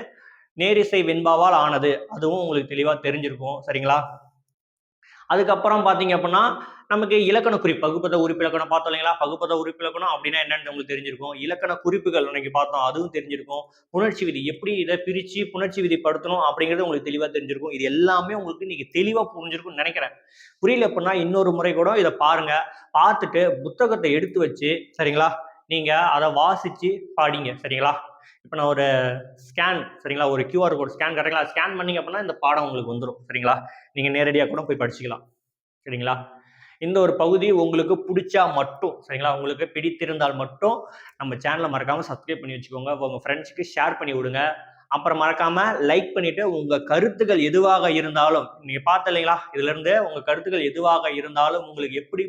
நேரிசை வெண்பாவால் ஆனது, அதுவும் உங்களுக்கு தெளிவா தெரிஞ்சிருக்கும் சரிங்களா. அதுக்கப்புறம் பாத்தீங்க அப்படின்னா நமக்கு இலக்கண குறிப்பு, பகுப்பத உறுப்பிலக்கணம் பார்த்தோம் இல்லைங்களா, பகுப்பத உறுப்பிலக்கணம் அப்படின்னா என்னன்னு உங்களுக்கு தெரிஞ்சிருக்கும். இலக்கண குறிப்புகள் அன்னைக்கு பார்த்தோம், அதுவும் தெரிஞ்சிருக்கும். புணர்ச்சி விதி எப்படி இதை பிரிச்சு புணர்ச்சி விதி படுத்தணும் அப்படிங்கிறது உங்களுக்கு தெளிவா தெரிஞ்சிருக்கும். இது எல்லாமே உங்களுக்கு இன்னைக்கு தெளிவா புரிஞ்சிருக்கும்னு நினைக்கிறேன். புரியல அப்படின்னா இன்னொரு முறை கூட இதை பாருங்க, பார்த்துட்டு புத்தகத்தை எடுத்து வச்சு சரிங்களா நீங்க அதை வாசிச்சு பாடிங்க சரிங்களா. இப்போ நான் ஒரு ஸ்கேன் சரிங்களா, ஒரு கியூஆர் கோட் ஸ்கேன் கரெக்டா ஸ்கேன் பண்ணீங்க அப்படின்னா இந்த பாடம் உங்களுக்கு வந்துடும் சரிங்களா. நீங்க நேரடியாக கூட போய் படிச்சுக்கலாம் சரிங்களா. இந்த ஒரு பகுதி உங்களுக்கு பிடிச்சா மட்டும் சரிங்களா, உங்களுக்கு பிடித்திருந்தால் மட்டும் நம்ம சேனலை மறக்காம சப்ஸ்கிரைப் பண்ணி வச்சுக்கோங்க, உங்க ஃப்ரெண்ட்ஸுக்கு ஷேர் பண்ணி விடுங்க. அப்புறம் மறக்காம லைக் பண்ணிட்டு உங்க கருத்துக்கள் எதுவாக இருந்தாலும் நீங்க பார்த்த இல்லைங்களா, இதுல இருந்து உங்க கருத்துக்கள் எதுவாக இருந்தாலும் உங்களுக்கு எப்படி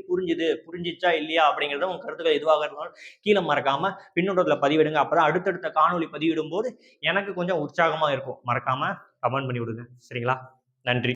புரிஞ்சிச்சா இல்லையா அப்படிங்கறத உங்க கருத்துக்கள் எதுவாக இருந்தாலும் கீழே மறக்காம பின்னோட்டத்துல பதிவிடுங்க. அப்பதான் அடுத்தடுத்த காணொலி பதிவிடும் போது எனக்கு கொஞ்சம் உற்சாகமா இருக்கும். மறக்காம கமெண்ட் பண்ணி விடுங்க சரிங்களா. நன்றி.